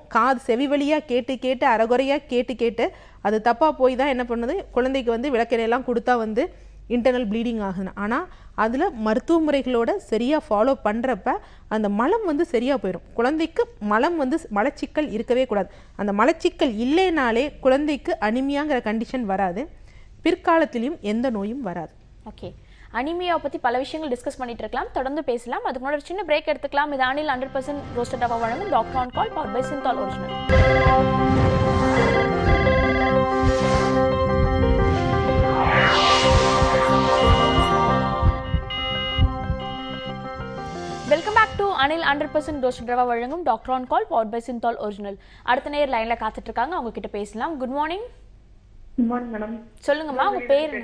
செவி வழியாக கேட்டு அரைகுறையாக கேட்டு அது தப்பாக போய் தான் என்ன பண்ணுது, குழந்தைக்கு வந்து விளக்கெண்ணெயெல்லாம் கொடுத்தா வந்து இன்டர்னல் ப்ளீடிங் ஆகுது. ஆனால் அதில் மருத்துவ முறைகளோட சரியாக ஃபாலோ பண்ணுறப்ப அந்த மலம் வந்து சரியாக போயிடும். குழந்தைக்கு மலச்சிக்கல் இருக்கவே கூடாது. அந்த மலச்சிக்கல் இல்லைனாலே குழந்தைக்கு அனிமியாங்கிற கண்டிஷன் வராது, பிற்காலத்திலையும் எந்த நோயும் வராது. ஓகே, அனிமியாவை பற்றி பல விஷயங்கள் டிஸ்கஸ் பண்ணிட்டு இருக்கலாம், தொடர்ந்து பேசலாம். அதுக்கு முன்னாடி சின்ன பிரேக் எடுத்துக்கலாம். இது அனில் 100% ரோஸ்டட் ரவா வழங்கும் doctor on call power by Cinthol original. Welcome back to Anil 100% roasted rava வழங்கும் doctor on call power by Cinthol original. அடுத்த நேர் லைன்ல காத்துட்டு இருக்காங்க, அவங்க கிட்ட பேசலாம். Good morning. Good morning madam. சொல்லுங்கம்மா, உங்க பேர்?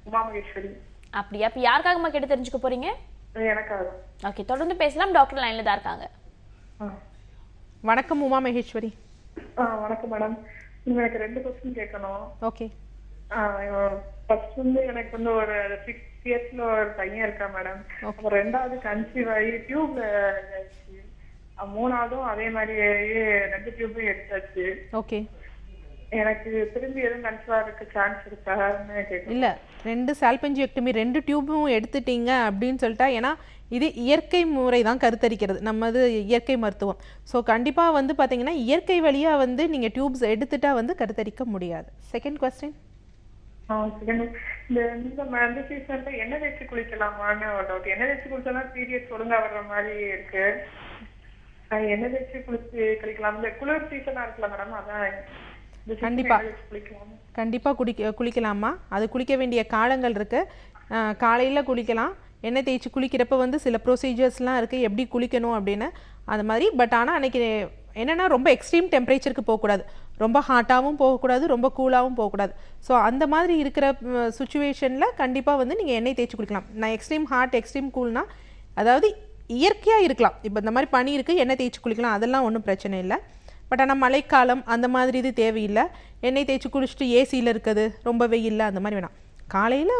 உமா மகேஸ்வரி. அப்படியா? அப்ப யாருக்காகமா கேட்டு தெரிஞ்சுக்க போறீங்க? எனக்காக. ஓகே, தொடர்ந்து பேசலாம். டாக்டர் லைன்ல தான் இருக்காங்க. வணக்கம் உமா மகேஸ்வரி. வணக்கம் மேடம். எனக்கு 2 क्वेश्चन கேட்கணும். ஓகே. ஃபர்ஸ்ட் வந்து எனக்கு வந்து ஒரு 6 இயர்ஸ்ல ஒரு பையன் இருக்கா மேடம். அப்புறம் 2வது கன்சீவ் ஆகி டியூப்ல ஆச்சு. 3வதும் அதே மாதிரி 2 டியூபும் எடுத்தாச்சு. ஓகே. எனக்கு திரும்பி எதுவும் கன்சீவ் ஆகிறதுக்கு சான்ஸ் இருக்கான்னு கேட்குறேன். இல்லை, 2 சால்பெஞ்சியெக்டமி 2 டியூபும் எடுத்துட்டீங்க அப்படின்னு சொல்லிட்டா, ஏன்னா இது இயற்கை முறை தான் கருத்தரிக்கிறது, நம்மது இயற்கை மருத்துவம். ஸோ கண்டிப்பாக வந்து பார்த்தீங்கன்னா இயற்கை வழியாக வந்து நீங்கள் டியூப்ஸ் எடுத்துட்டா வந்து கருத்தரிக்க முடியாது. Second question. இந்த சீசன்ல எண்ணெய் தேய்ச்சி குளிக்கலாமான்னு ஒரு டவுட். எண்ணெய் தேய்ச்சி குளிச்சா பீரியட்ஸ் ஒழுங்கா வர்ற மாதிரி இருக்கு. எண்ணெய் தேய்ச்சி குளிக்கலாம். இந்த குளிர் சீசனா இருக்குல்ல மேடம், அதான் கண்டிப்பாக குளிக்கலாமா. அது குளிக்க வேண்டிய காலங்கள் இருக்குது. காலையில் குளிக்கலாம். எண்ணெய் தேய்ச்சி குளிக்கிறப்ப வந்து சில ப்ரொசீஜர்ஸ்லாம் இருக்குது எப்படி குளிக்கணும் அப்படின்னு, அது மாதிரி. பட் ஆனால் அன்றைக்கி என்னென்னா ரொம்ப எக்ஸ்ட்ரீம் டெம்பரேச்சருக்கு போகக்கூடாது, ரொம்ப ஹாட்டாகவும் போகக்கூடாது, ரொம்ப கூலாகவும் போகக்கூடாது. ஸோ அந்த மாதிரி இருக்கிற சுச்சுவேஷனில் கண்டிப்பாக வந்து நீங்கள் எண்ணெய் தேய்ச்சி குளிக்கலாம். நான் எக்ஸ்ட்ரீம் ஹாட் எக்ஸ்ட்ரீம் கூல்னால் அதாவது இயற்கையாக இருக்கலாம். இப்போ இந்த மாதிரி பனி இருக்குது, எண்ணெய் தேய்ச்சி குளிக்கலாம், அதெல்லாம் ஒன்றும் பிரச்சனை இல்லை. பட் ஆனால் மழைக்காலம் அந்த மாதிரி இது தேவையில்லை. எண்ணெய் தேய்ச்சி குளிச்சுட்டு ஏசியில் இருக்குது, ரொம்ப வெயில் அந்த மாதிரி வேணாம். காலையில்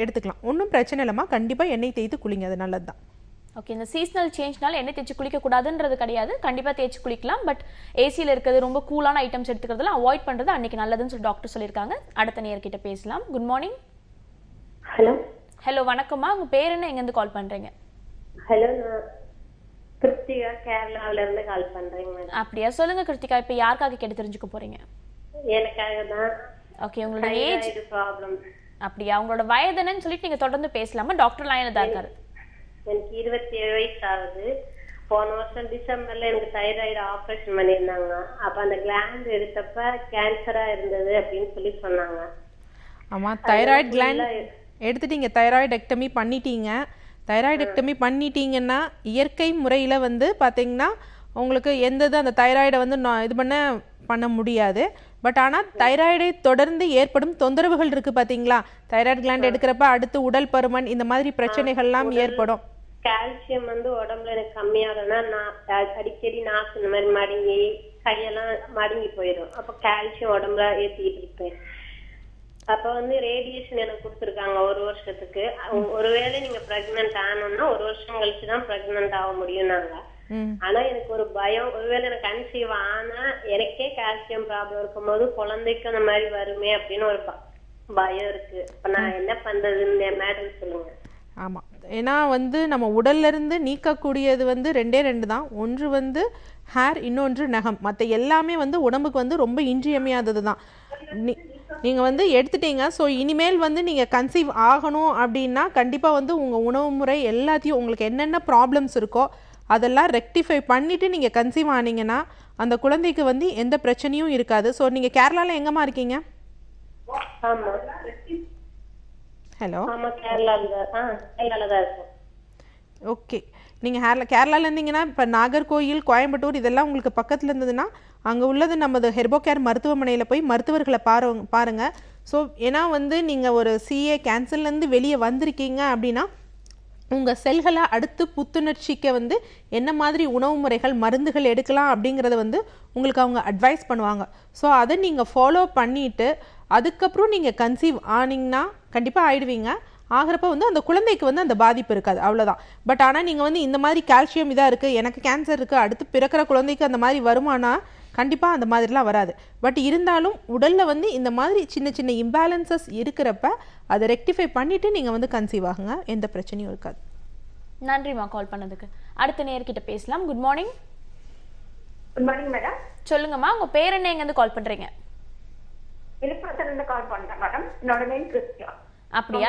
எடுத்துக்கலாம், ஒன்றும் பிரச்சனை இல்லைம்மா. கண்டிப்பாக எண்ணெய் தேய்த்து குளிங்க, அது நல்லது தான். ஓகே, இந்த சீசனல் சேஞ்ச்னால எண்ணெய் தேய்ச்சி குளிக்கக்கூடாதுன்றது கிடையாது, கண்டிப்பாக தேய்ச்சி குளிக்கலாம். பட் ஏசியில் இருக்கிறது, ரொம்ப கூலான ஐட்டம்ஸ் எடுத்துக்கிறதுலாம் அவாய்ட் பண்ணுறது அன்றைக்கி நல்லதுன்னு சொல்லி டாக்டர் சொல்லியிருக்காங்க. அடுத்த நேர்கிட்ட பேசலாம். Good morning. ஹலோ. ஹலோ, வணக்கம்மா. உங்கள் பேர் என்ன, எங்கேருந்து கால் பண்ணுறீங்க? ஹலோ, நான் கிருத்திகா, கேரளாவில இருந்து கால் பண்றேங்க மேடம். அப்படியா? சொல்லுங்க கிருத்திகா, இப்போ யாருக்காக கேட்டு தெரிஞ்சுக்க போறீங்க? எனக்காக தான். ஓகே, உங்களோட ஏஜ் ப்ராப்ளம். அப்படியா? உங்களோட வயது என்னன்னு சொல்லிட்டு நீங்க தொடர்ந்து பேசலாமா? டாக்டர் லைன்ல தான் இருக்காரு. எனக்கு 27 வயசு ஆகுது. போன வருஷம் டிசம்பர்ல எனக்கு தைராய்டு ஆபரேஷன் பண்ணியிருந்தாங்க. அப்ப அந்த கிளாண்ட் எடுத்தப்ப கேன்சரா இருந்தது அப்படின்னு சொல்லி சொன்னாங்க. ஆமா, தைராய்டு கிளாண்ட் எடுத்துட்டீங்க, தைராய்டெக்டமி பண்ணிட்டீங்க. தைராய்டெக்டமி பண்ணிட்டீங்கன்னா இயற்கை முறையில் வந்து பார்த்தீங்கன்னா உங்களுக்கு எந்தது அந்த தைராய்டை வந்து இது பண்ண முடியாது. பட் ஆனால் தைராய்டை தொடர்ந்து ஏற்படும் தொந்தரவுகள் இருக்குது பார்த்தீங்களா? தைராய்டு கிளாண்ட் எடுக்கிறப்ப அடுத்து உடல் பருமன் இந்த மாதிரி பிரச்சனைகள்லாம் ஏற்படும். கால்சியம் வந்து உடம்புல எனக்கு கம்மியாகனா நான் அடிக்கடி நாக்கு இந்த மாதிரி மடங்கி கையெல்லாம் மடங்கி போயிடும். அப்போ கால்சியம் உடம்புல ஏற்றிட்டு இருப்பேன். அப்ப வந்து ரேடியேஷன் எனக்கு கொடுத்துருக்காங்க 1 வருஷத்துக்கு. ஒருவேளை நீங்க பிரெக்னன்ட் ஆனோம்னா 1 வருஷம் கழிச்சுதான் பிரெக்னன்ட் ஆக முடியும். நாங்க ஆனா எனக்கு ஒரு பயம், ஒருவேளை எனக்கு கன்சீவ் ஆனா எனக்கே கால்சியம் ப்ராப்ளம் இருக்கும்போது குழந்தைக்கு அந்த மாதிரி வருமே அப்படின்னு ஒரு பயம் இருக்கு. இப்ப நான் என்ன பண்றதுன்னு மேடம் சொல்லுங்க. ஆமாம், ஏன்னா வந்து நம்ம உடல்லேருந்து நீக்கக்கூடியது வந்து 2 தான். ஒன்று வந்து ஹேர், இன்னொன்று நகம். மற்ற எல்லாமே வந்து உடம்புக்கு வந்து ரொம்ப இன்றியமையாதது தான். நீங்கள் வந்து எடுத்துட்டீங்க. ஸோ இனிமேல் வந்து நீங்கள் கன்சீவ் ஆகணும் அப்படின்னா கண்டிப்பாக வந்து உங்கள் உணவு முறை எல்லாத்தையும் உங்களுக்கு என்னென்ன ப்ராப்ளம்ஸ் இருக்கோ அதெல்லாம் ரெக்டிஃபை பண்ணிவிட்டு நீங்கள் கன்சீவ் ஆனீங்கன்னா அந்த குழந்தைக்கு வந்து எந்த பிரச்சனையும் இருக்காது. ஸோ நீங்கள் கேரளாவில் எங்கேம்மா இருக்கீங்க? ஆமா. ஹலோ. ஆமா, கேரளால தான் இருக்கும். ஓகே, நீங்கள் கேரளாவில் இருந்தீங்கன்னா இப்போ நாகர்கோயில், கோயம்புத்தூர் இதெல்லாம் உங்களுக்கு பக்கத்தில் இருந்ததுன்னா அங்கே உள்ளது நமது ஹெர்போகேர் மருத்துவமனையில் போய் மருத்துவர்களை பாருங்கள். ஸோ ஏன்னா வந்து நீங்கள் ஒரு CA கேன்சர்லேருந்து வெளியே வந்திருக்கீங்க அப்படின்னா உங்கள் செல்களை அடுத்து புத்துணர்ச்சிக்க வந்து என்ன மாதிரி உணவு முறைகள், மருந்துகள் எடுக்கலாம் அப்படிங்கிறத வந்து உங்களுக்கு அவங்க அட்வைஸ் பண்ணுவாங்க. ஸோ அதை நீங்கள் ஃபாலோ பண்ணிவிட்டு அதுக்கப்புறம் நீங்கள் கன்சீவ் ஆனீங்கன்னா கண்டிப்பாக ஆயிடுவீங்க. ஆகிறப்ப வந்து அந்த குழந்தைக்கு வந்து அந்த பாதிப்பு இருக்காது, அவ்வளோதான். பட் ஆனால் நீங்கள் வந்து இந்த மாதிரி கால்சியம் இதாக இருக்குது, எனக்கு கேன்சர் இருக்குது, அடுத்து பிறக்கிற குழந்தைக்கு அந்த மாதிரி வருமானா கண்டிப்பாக அந்த மாதிரிலாம் வராது. பட் இருந்தாலும் உடலில் வந்து இந்த மாதிரி சின்ன சின்ன இம்பேலன்சஸ் இருக்கிறப்ப அதை ரெக்டிஃபை பண்ணிவிட்டு நீங்கள் வந்து கன்சீவ் ஆகுங்க, எந்த பிரச்சனையும் இருக்காது. நன்றிம்மா கால் பண்ணதுக்கு. அடுத்த நேர்கிட்ட பேசலாம். Good morning. Good morning madam. சொல்லுங்கம்மா, உங்கள் பேர் என்ன, எங்கேருந்து கால் பண்ணுறீங்க? விழுப்புரத்துலேருந்து கால் பண்ணுறேன் மேடம். என்னோட நேம் கிறிஸ்டியா. அப்படியா?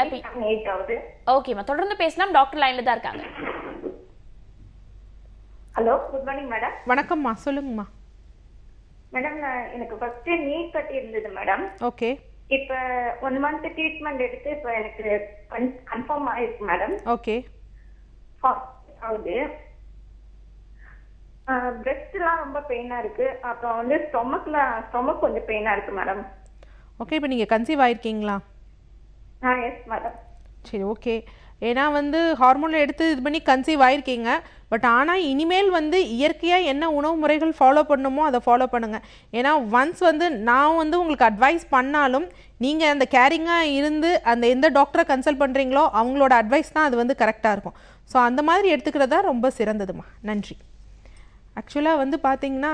ஓகேம்மா, தொடர்ந்து பேசலாம். டாக்டர் லைன்ல தான் இருக்காங்க. Hello, good morning madam. வணக்கம்மா, சொல்லுங்கம்மா. மேடம், எனக்கு ஃபர்ஸ்ட் நீட் கட்டி இருந்தது மேடம். ஓகே. இப்ப 1 month ட்ரீட்மெண்ட் எடுத்து இப்ப எனக்கு கன்ஃபார்ம் ஆயிருக்கு மேடம். ஓகே. ஆகுது. பிரெஸ்ட்லாம் ரொம்ப பெயினா இருக்கு. அப்புறம் வந்து ஸ்டொமக் கொஞ்சம் பெயினா இருக்கு மேடம். ஓகே, இப்போ நீங்கள் கன்சீவ் ஆயிருக்கீங்களா? Yes madam. சரி, ஓகே. ஏன்னா வந்து ஹார்மோன் எடுத்து இது பண்ணி கன்சீவ் ஆயிருக்கீங்க. பட் ஆனால் இனிமேல் வந்து இயற்கையாக என்ன உணவு முறைகள் ஃபாலோ பண்ணணுமோ அதை ஃபாலோ பண்ணுங்கள். ஏன்னா ஒன்ஸ் வந்து நான் வந்து உங்களுக்கு அட்வைஸ் பண்ணாலும் நீங்கள் அந்த கேரிங்காக இருந்து அந்த எந்த டாக்டரை கன்சல்ட் பண்ணுறீங்களோ அவங்களோட அட்வைஸ் தான் அது வந்து கரெக்டாக இருக்கும். ஸோ அந்த மாதிரி எடுத்துக்கிறது தான் ரொம்ப சிறந்ததுமா. நன்றி. ஆக்சுவலாக வந்து பார்த்திங்கன்னா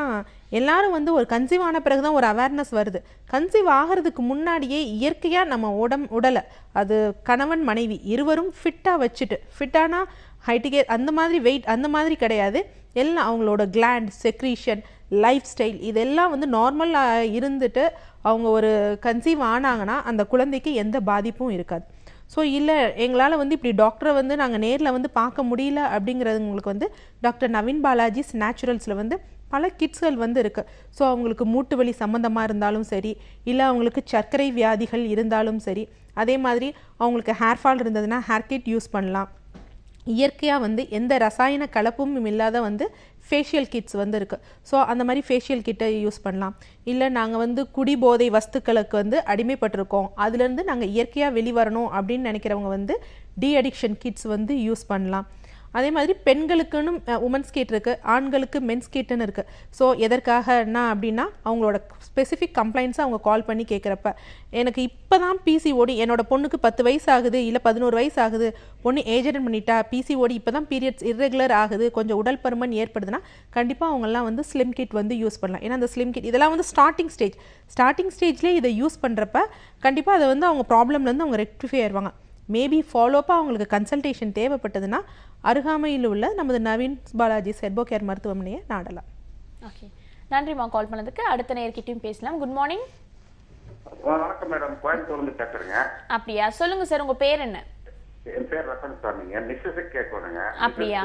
எல்லாரும் வந்து ஒரு கன்சீவ் ஆன பிறகு தான் ஒரு அவேர்னஸ் வருது. கன்சீவ் ஆகிறதுக்கு முன்னாடியே இயற்கையாக நம்ம உடலை அது கணவன் மனைவி இருவரும் ஃபிட்டாக வச்சுட்டு, ஃபிட்டானா ஹைட்டுகே அந்த மாதிரி வெயிட் அந்த மாதிரி கிடையாது, எல்லாம் அவங்களோட கிளாண்ட், செக்ரீஷன், லைஃப் ஸ்டைல் இதெல்லாம் வந்து நார்மலாக இருந்துட்டு அவங்க ஒரு கன்சீவ் ஆனாங்கன்னா அந்த குழந்தைக்கு எந்த பாதிப்பும் இருக்காது. ஸோ இல்லை எங்களால் வந்து இப்படி டாக்டரை வந்து நாங்கள் நேரில் வந்து பார்க்க முடியல அப்படிங்கிறது உங்களுக்கு வந்து டாக்டர் நவீன் பாலாஜிஸ் நேச்சுரல்ஸில் வந்து பல கிட்ஸ்கள் வந்து இருக்குது. ஸோ அவங்களுக்கு மூட்டு வலி சம்மந்தமாக இருந்தாலும் சரி, இல்லை அவங்களுக்கு சர்க்கரை வியாதிகள் இருந்தாலும் சரி, அதே மாதிரி அவங்களுக்கு ஹேர் ஃபால் இருந்ததுன்னா ஹேர் கிட் யூஸ் பண்ணலாம். இயற்கையாக வந்து எந்த ரசாயன கலப்பும் இல்லாத வந்து ஃபேஷியல் கிட்ஸ் வந்து இருக்குது. ஸோ அந்த மாதிரி ஃபேஷியல் கிட்டை யூஸ் பண்ணலாம். இல்லை நாங்கள் வந்து குடிபோதை வஸ்துக்களுக்கு வந்து அடிமைப்பட்டிருக்கோம், அதுலேருந்து நாங்கள் இயற்கையாக வெளிவரணும் அப்படின்னு நினைக்கிறவங்க வந்து டி அடிக்ஷன் கிட்ஸ் வந்து யூஸ் பண்ணலாம். அதே மாதிரி பெண்களுக்குன்னு உமன்ஸ் கிட் இருக்குது, ஆண்களுக்கு மென்ஸ் கிட்னு இருக்குது. ஸோ எதற்காகனா அப்படின்னா அவங்களோட ஸ்பெசிஃபிக் கம்ப்ளைண்ட்ஸை அவங்க கால் பண்ணி கேட்குறப்ப எனக்கு இப்போ தான் பிசிஓடி, என்னோட பொண்ணுக்கு 10 வயசு ஆகுது, இல்லை 11 வயசு ஆகுது, பொண்ணு ஏஜ் அட்டன் பண்ணிட்டா, பிசிஓடி இப்போ தான் பீரியட்ஸ் இர்ரெகுலர் ஆகுது, கொஞ்சம் உடல் பருமன் ஏற்படுதுன்னா கண்டிப்பாக அவங்கெல்லாம் வந்து ஸ்லிம் கிட் வந்து யூஸ் பண்ணலாம். ஏன்னா அந்த ஸ்லிம் கிட் இதெல்லாம் வந்து ஸ்டார்டிங் ஸ்டேஜ்லேயே இதை யூஸ் பண்ணுறப்ப கண்டிப்பாக அதை வந்து அவங்க ப்ராப்ளம்லேருந்து அவங்க ரெக்டிஃபை ஆயிடுவாங்க. மேபி ஃபாலோப்பாக அவங்களுக்கு கன்சல்டேஷன் தேவைப்பட்டதுன்னா அருகாமையில் உள்ள நமது நவீன் பாலாஜி ஹெர்போகேர் மருத்துவமனையை நாடலாம். ஓகே, நன்றிம்மா கால் பண்ணதுக்கு. அடுத்த நேர்கிட்டையும் பேசலாம். Good morning. வணக்கம் மேடம், கோயம்புத்தூர்ல பேசுறேங்க. அப்படியா? சொல்லுங்க சார், உங்க பேர் என்ன? என் பேர் ரத்தன் சாமிங்க. மிஸ்ஸஸ் கேட்கணுங்க. அப்படியா?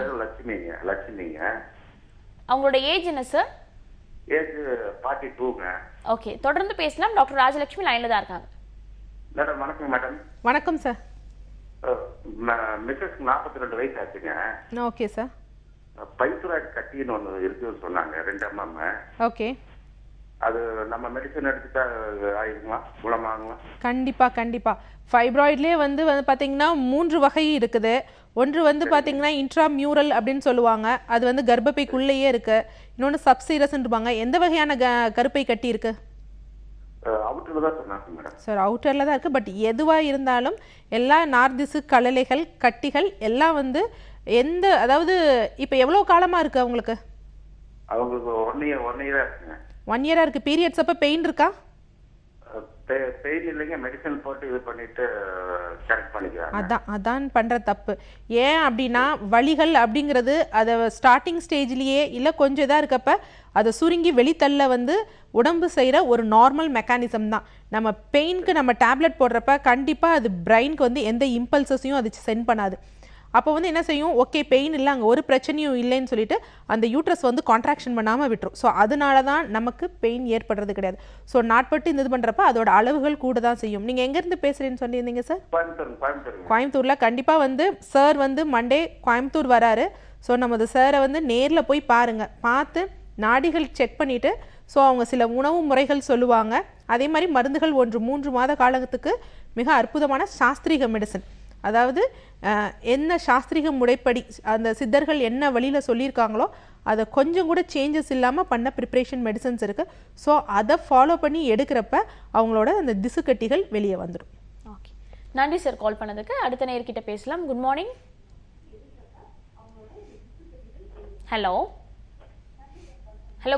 லட்சுமிங்க. அவங்களோட ஏஜ் என்ன சார்? ஏஜ் 42ங்க. ஓகே, தொடர்ந்து பேசலாம். டாக்டர் ராஜலட்சுமி லைன்ல தான் இருக்காங்க. மேடம் வணக்கம் மேடம். வணக்கம் சார். மிஸ்ஸஸ் 42 வயசு ஆச்சுங்க. Okay sir. பைசுராய்டு கட்டின்னு ஒன்று இருக்குன்னு சொன்னாங்க, 2 mm. ஓகே. அது நம்ம மெடிசன் எடுத்துட்டா ஆயிருங்களா, குணமாகுங்களா? கண்டிப்பாக. ஃபைப்ராய்ட்லேயே வந்து பார்த்தீங்கன்னா 3 வகை இருக்குது. ஒன்று வந்து பார்த்தீங்கன்னா இன்ட்ராமியூரல் அப்படின்னு சொல்லுவாங்க, அது வந்து கர்ப்பப்பைக்குள்ளேயே இருக்குது. இன்னொன்று சப்சீரஸ்ன்றாங்க. எந்த வகையான கருப்பை கட்டி இருக்குது? அவுட்டரில் தான் சொன்னாங்க மேடம். சார் அவுட்டரில் தான் இருக்குது. பட் எதுவாக இருந்தாலும் எல்லா நார்திசு கலலைகள் கட்டிகள் எல்லாம் வந்து அதாவது இப்போ எவ்வளோ காலமாக இருக்குது அவங்களுக்கு? அவங்களுக்கு ஒன் இயரா இருக்குங்க. 1 இயராக இருக்குது. பீரியட்ஸ் அப்போ பெயின் இருக்கா? பெயின் இல்லைங்க, மெடிசன் போட்டு இது பண்ணிட்டு கரெக்ட் பண்ணிக்கிறாங்க. அதான் பண்ணுற தப்பு. ஏன் அப்படின்னா வலிகள் அப்படிங்கிறது அதை ஸ்டார்டிங் ஸ்டேஜ்லேயே இல்லை கொஞ்சம் இதாக இருக்கப்ப அதை சுருங்கி வெளித்தள்ள வந்து உடம்பு செய்கிற ஒரு நார்மல் மெக்கானிசம் தான். நம்ம பெயினுக்கு நம்ம டேப்லெட் போடுறப்ப கண்டிப்பாக அது பிரெயினுக்கு வந்து எந்த இம்பல்சஸையும் அது சென்ட் பண்ணாது. அப்போ வந்து என்ன செய்யும், ஓகே பெயின் இல்லை, அங்கே ஒரு பிரச்சனையும் இல்லைன்னு சொல்லிட்டு அந்த யூட்ரஸ் வந்து கான்ட்ராக்ஷன் பண்ணாமல் விட்டுரும். ஸோ அதனால தான் நமக்கு பெயின் ஏற்படுறது கிடையாது. ஸோ நாட்பட்டு இந்த இது பண்ணுறப்ப அதோட அளவுகள் கூட தான் செய்யும். நீங்கள் எங்கேருந்து பேசுகிறேன்னு சொல்லியிருந்தீங்க சார்? கோயம்புத்தூரில். கண்டிப்பாக வந்து சார் வந்து மண்டே கோயம்புத்தூர் வராரு. ஸோ நமது சாரை வந்து நேரில் போய் பாருங்கள், பார்த்து நாடிகள் செக் பண்ணிவிட்டு ஸோ அவங்க சில உணவு முறைகள் சொல்லுவாங்க. அதே மாதிரி மருந்துகள் 3 மாத காலத்துக்கு மிக அற்புதமான சாஸ்திரிக மெடிசன், அதாவது என்ன சாஸ்திரிக முறைப்படி அந்த சித்தர்கள் என்ன வழியில் சொல்லியிருக்காங்களோ அதை கொஞ்சம் கூட சேஞ்சஸ் இல்லாமல் பண்ண ப்ரிப்ரேஷன் மெடிசன்ஸ் இருக்குது. ஸோ அதை ஃபாலோ பண்ணி எடுக்கிறப்ப அவங்களோட அந்த திசுக்கட்டிகள் வெளியே வந்துடும். ஓகே, நன்றி சார் கால் பண்ணதுக்கு. அடுத்த நேர்கிட்ட பேசலாம். Good morning. Hello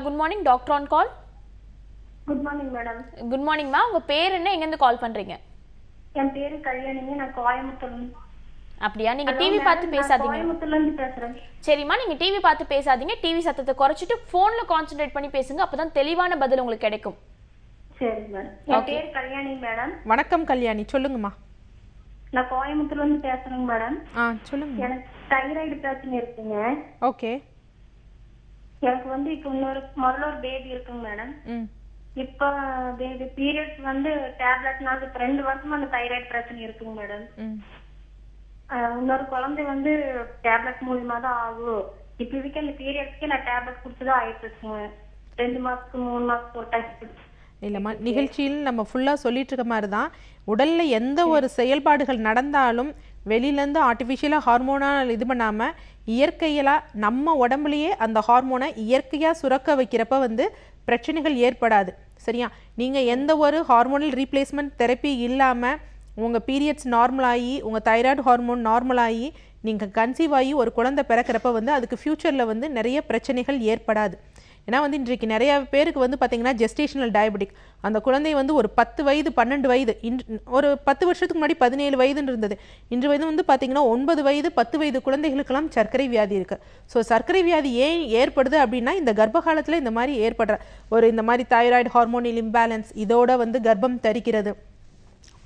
good morning, doctor on call. Good morning madam. Good மார்னிங்மா, உங்க பேர் என்ன, எங்கேருந்து கால் பண்றீங்க? என் பேரு கல்யாணிங்க, நான் கோயம்புத்தூர். அப்படியா? நீங்க டிவி பார்த்து பேசாதீங்க. கோயம்புத்தூர்ல இருந்து பேசுறேன். சரிம்மா, நீங்க டிவி பார்த்து பேசாதீங்க, டிவி சத்தத்தை குறைச்சிட்டு போன்ல கான்சென்ட்ரேட் பண்ணி பேசுங்க, அப்பதான் தெளிவான பதில் உங்களுக்கு கிடைக்கும். சரி மேடம். என் பேரு கல்யாணி மேடம். வணக்கம் கல்யாணி, சொல்லுங்கம்மா. நான் கோயம்புத்தூர்ல இருந்து பேசுறேங்க மேடம். சொல்லுங்க. எனக்கு தைராய்டு பிரச்சனை இருக்குங்க. ஓகே. எனக்கு வந்து இப்போ முதல்ல ஒரு பேபி இருக்குங்க மேடம். இப்ப பேபி பீரியட்ஸ் வந்து டேப்லெட்னால இப்ப 2 வருஷமா அந்த தைராய்டு பிரச்சனை இருக்குங்க மேடம். இன்னொரு குழந்தை வந்து டேப்லெட் மூலியமா தான் ஆகும். இப்ப இதுக்கு அந்த பீரியட்ஸ்க்கு நான் டேப்லெட் கொடுத்துதான் ஆயிட்டு இருக்குங்க. 2 மாசத்துக்கு 3 மாசத்துக்கு ஒரு டைம். இல்லைம்மா, நிகழ்ச்சியில் நம்ம ஃபுல்லாக சொல்லிட்டு இருக்க மாதிரி தான், உடலில் எந்த ஒரு செயல்பாடுகள் நடந்தாலும் வெளியிலேருந்து ஆர்டிஃபிஷியலாக ஹார்மோனால் இது பண்ணாமல் இயற்கையெல்லாம் நம்ம உடம்புலையே அந்த ஹார்மோனை இயற்கையாக சுரக்க வைக்கிறப்ப வந்து பிரச்சனைகள் ஏற்படாது. சரியா? நீங்கள் எந்த ஒரு ஹார்மோனல் ரீப்ளேஸ்மெண்ட் தெரப்பி இல்லாமல் உங்கள் பீரியட்ஸ் நார்மலாகி உங்கள் தைராய்டு ஹார்மோன் நார்மலாகி நீங்கள் கன்சீவ் ஆகி ஒரு குழந்தை பிறக்கிறப்ப வந்து அதுக்கு ஃப்யூச்சரில் வந்து நிறைய பிரச்சனைகள் ஏற்படாது. ஏன்னா வந்து இன்றைக்கு நிறைய பேருக்கு வந்து பார்த்திங்கன்னா ஜெஸ்டேஷனல் டயபெட்டிக், அந்த குழந்தை வந்து ஒரு 10 வயது 12 வயது, ஒரு 10 வருஷத்துக்கு முன்னாடி 17 வயதுன்னு இருந்தது. இன்று வயது வந்து பார்த்திங்கன்னா 9 வயது 10 வயது குழந்தைகளுக்கெல்லாம் சர்க்கரை வியாதி இருக்குது. ஸோ சர்க்கரை வியாதி ஏன் ஏற்படுது அப்படின்னா இந்த கர்ப்ப காலத்தில் இந்த மாதிரி ஏற்படுற இந்த மாதிரி தைராய்டு ஹார்மோனில் இம்பேலன்ஸ், இதோட வந்து கர்ப்பம் தரிக்கிறது.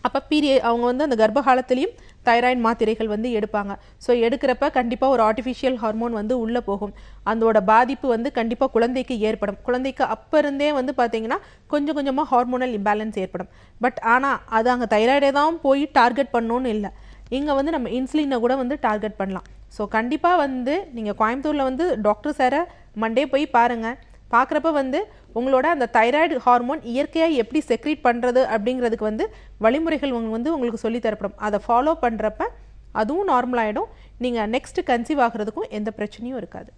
அப்போ அவங்க வந்து அந்த கர்ப்ப காலத்துலேயும் தைராய்டு மாத்திரைகள் வந்து எடுப்பாங்க. ஸோ எடுக்கிறப்ப கண்டிப்பாக ஒரு ஆர்டிஃபிஷியல் ஹார்மோன் வந்து உள்ளே போகும். அதோட பாதிப்பு வந்து கண்டிப்பாக குழந்தைக்கு ஏற்படும். குழந்தைக்கு அப்போ இருந்தே வந்து பார்த்திங்கன்னா கொஞ்சம் கொஞ்சமாக ஹார்மோனல் இம்பேலன்ஸ் ஏற்படும். பட் ஆனால் அது அங்கே தைராய்டே தான் போய் டார்கெட் பண்ணணும்னு இல்லை, இங்கே வந்து நம்ம இன்சுலினை கூட வந்து டார்கெட் பண்ணலாம். ஸோ கண்டிப்பாக வந்து நீங்கள் கோயம்புத்தூரில் வந்து டாக்டர் சாரை மண்டே போய் பாருங்கள். பார்க்குறப்ப வந்து உங்களோட அந்த தைராய்டு ஹார்மோன் இயற்கையாக எப்படி செக்ரீட் பண்ணுறது அப்படிங்கிறதுக்கு வந்து வழிமுறைகள் வந்து உங்களுக்கு சொல்லி தரப்படும். அதை ஃபாலோ பண்ணுறப்ப அதுவும் நார்மல் ஆகிடும். நீங்கள் நெக்ஸ்ட்டு கன்சீவ் ஆகிறதுக்கும் எந்த பிரச்சனையும் இருக்காது.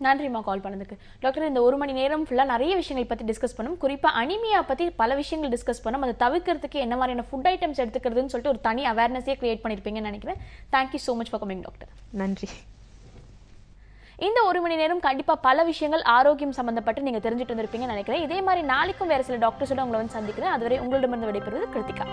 நன்றிம்மா கால் பண்ணதுக்கு. டாக்டர், இந்த 1 மணி நேரம் ஃபுல்லாக நிறைய விஷயங்கள் பற்றி டிஸ்கஸ் பண்ணோம். குறிப்பாக அனிமியா பற்றி பல விஷயங்கள் டிஸ்கஸ் பண்ணோம். அதை தவிர்க்கிறதுக்கு என்ன மாதிரியான ஃபுட் ஐட்டம்ஸ் எடுத்துக்கிறதுன்னு சொல்லிட்டு ஒரு தனி அவேர்னஸே கிரியேட் பண்ணியிருப்பீங்கன்னு நினைக்கிறேன். Thank you so much for coming doctor. நன்றி. இந்த 1 மணி நேரம் கண்டிப்பாக பல விஷயங்கள் ஆரோக்கியம் சம்மந்தப்பட்டு நீங்கள் தெரிஞ்சுட்டு வந்திருப்பீங்கன்னு நினைக்கிறேன். இதே மாதிரி நாளைக்கும் வேறு சில டாக்டர்ஸோட உங்களை வந்து சந்திக்கிறேன். அதுவரை உங்களிடமிருந்து விடைபெறுவது கிருத்திகா.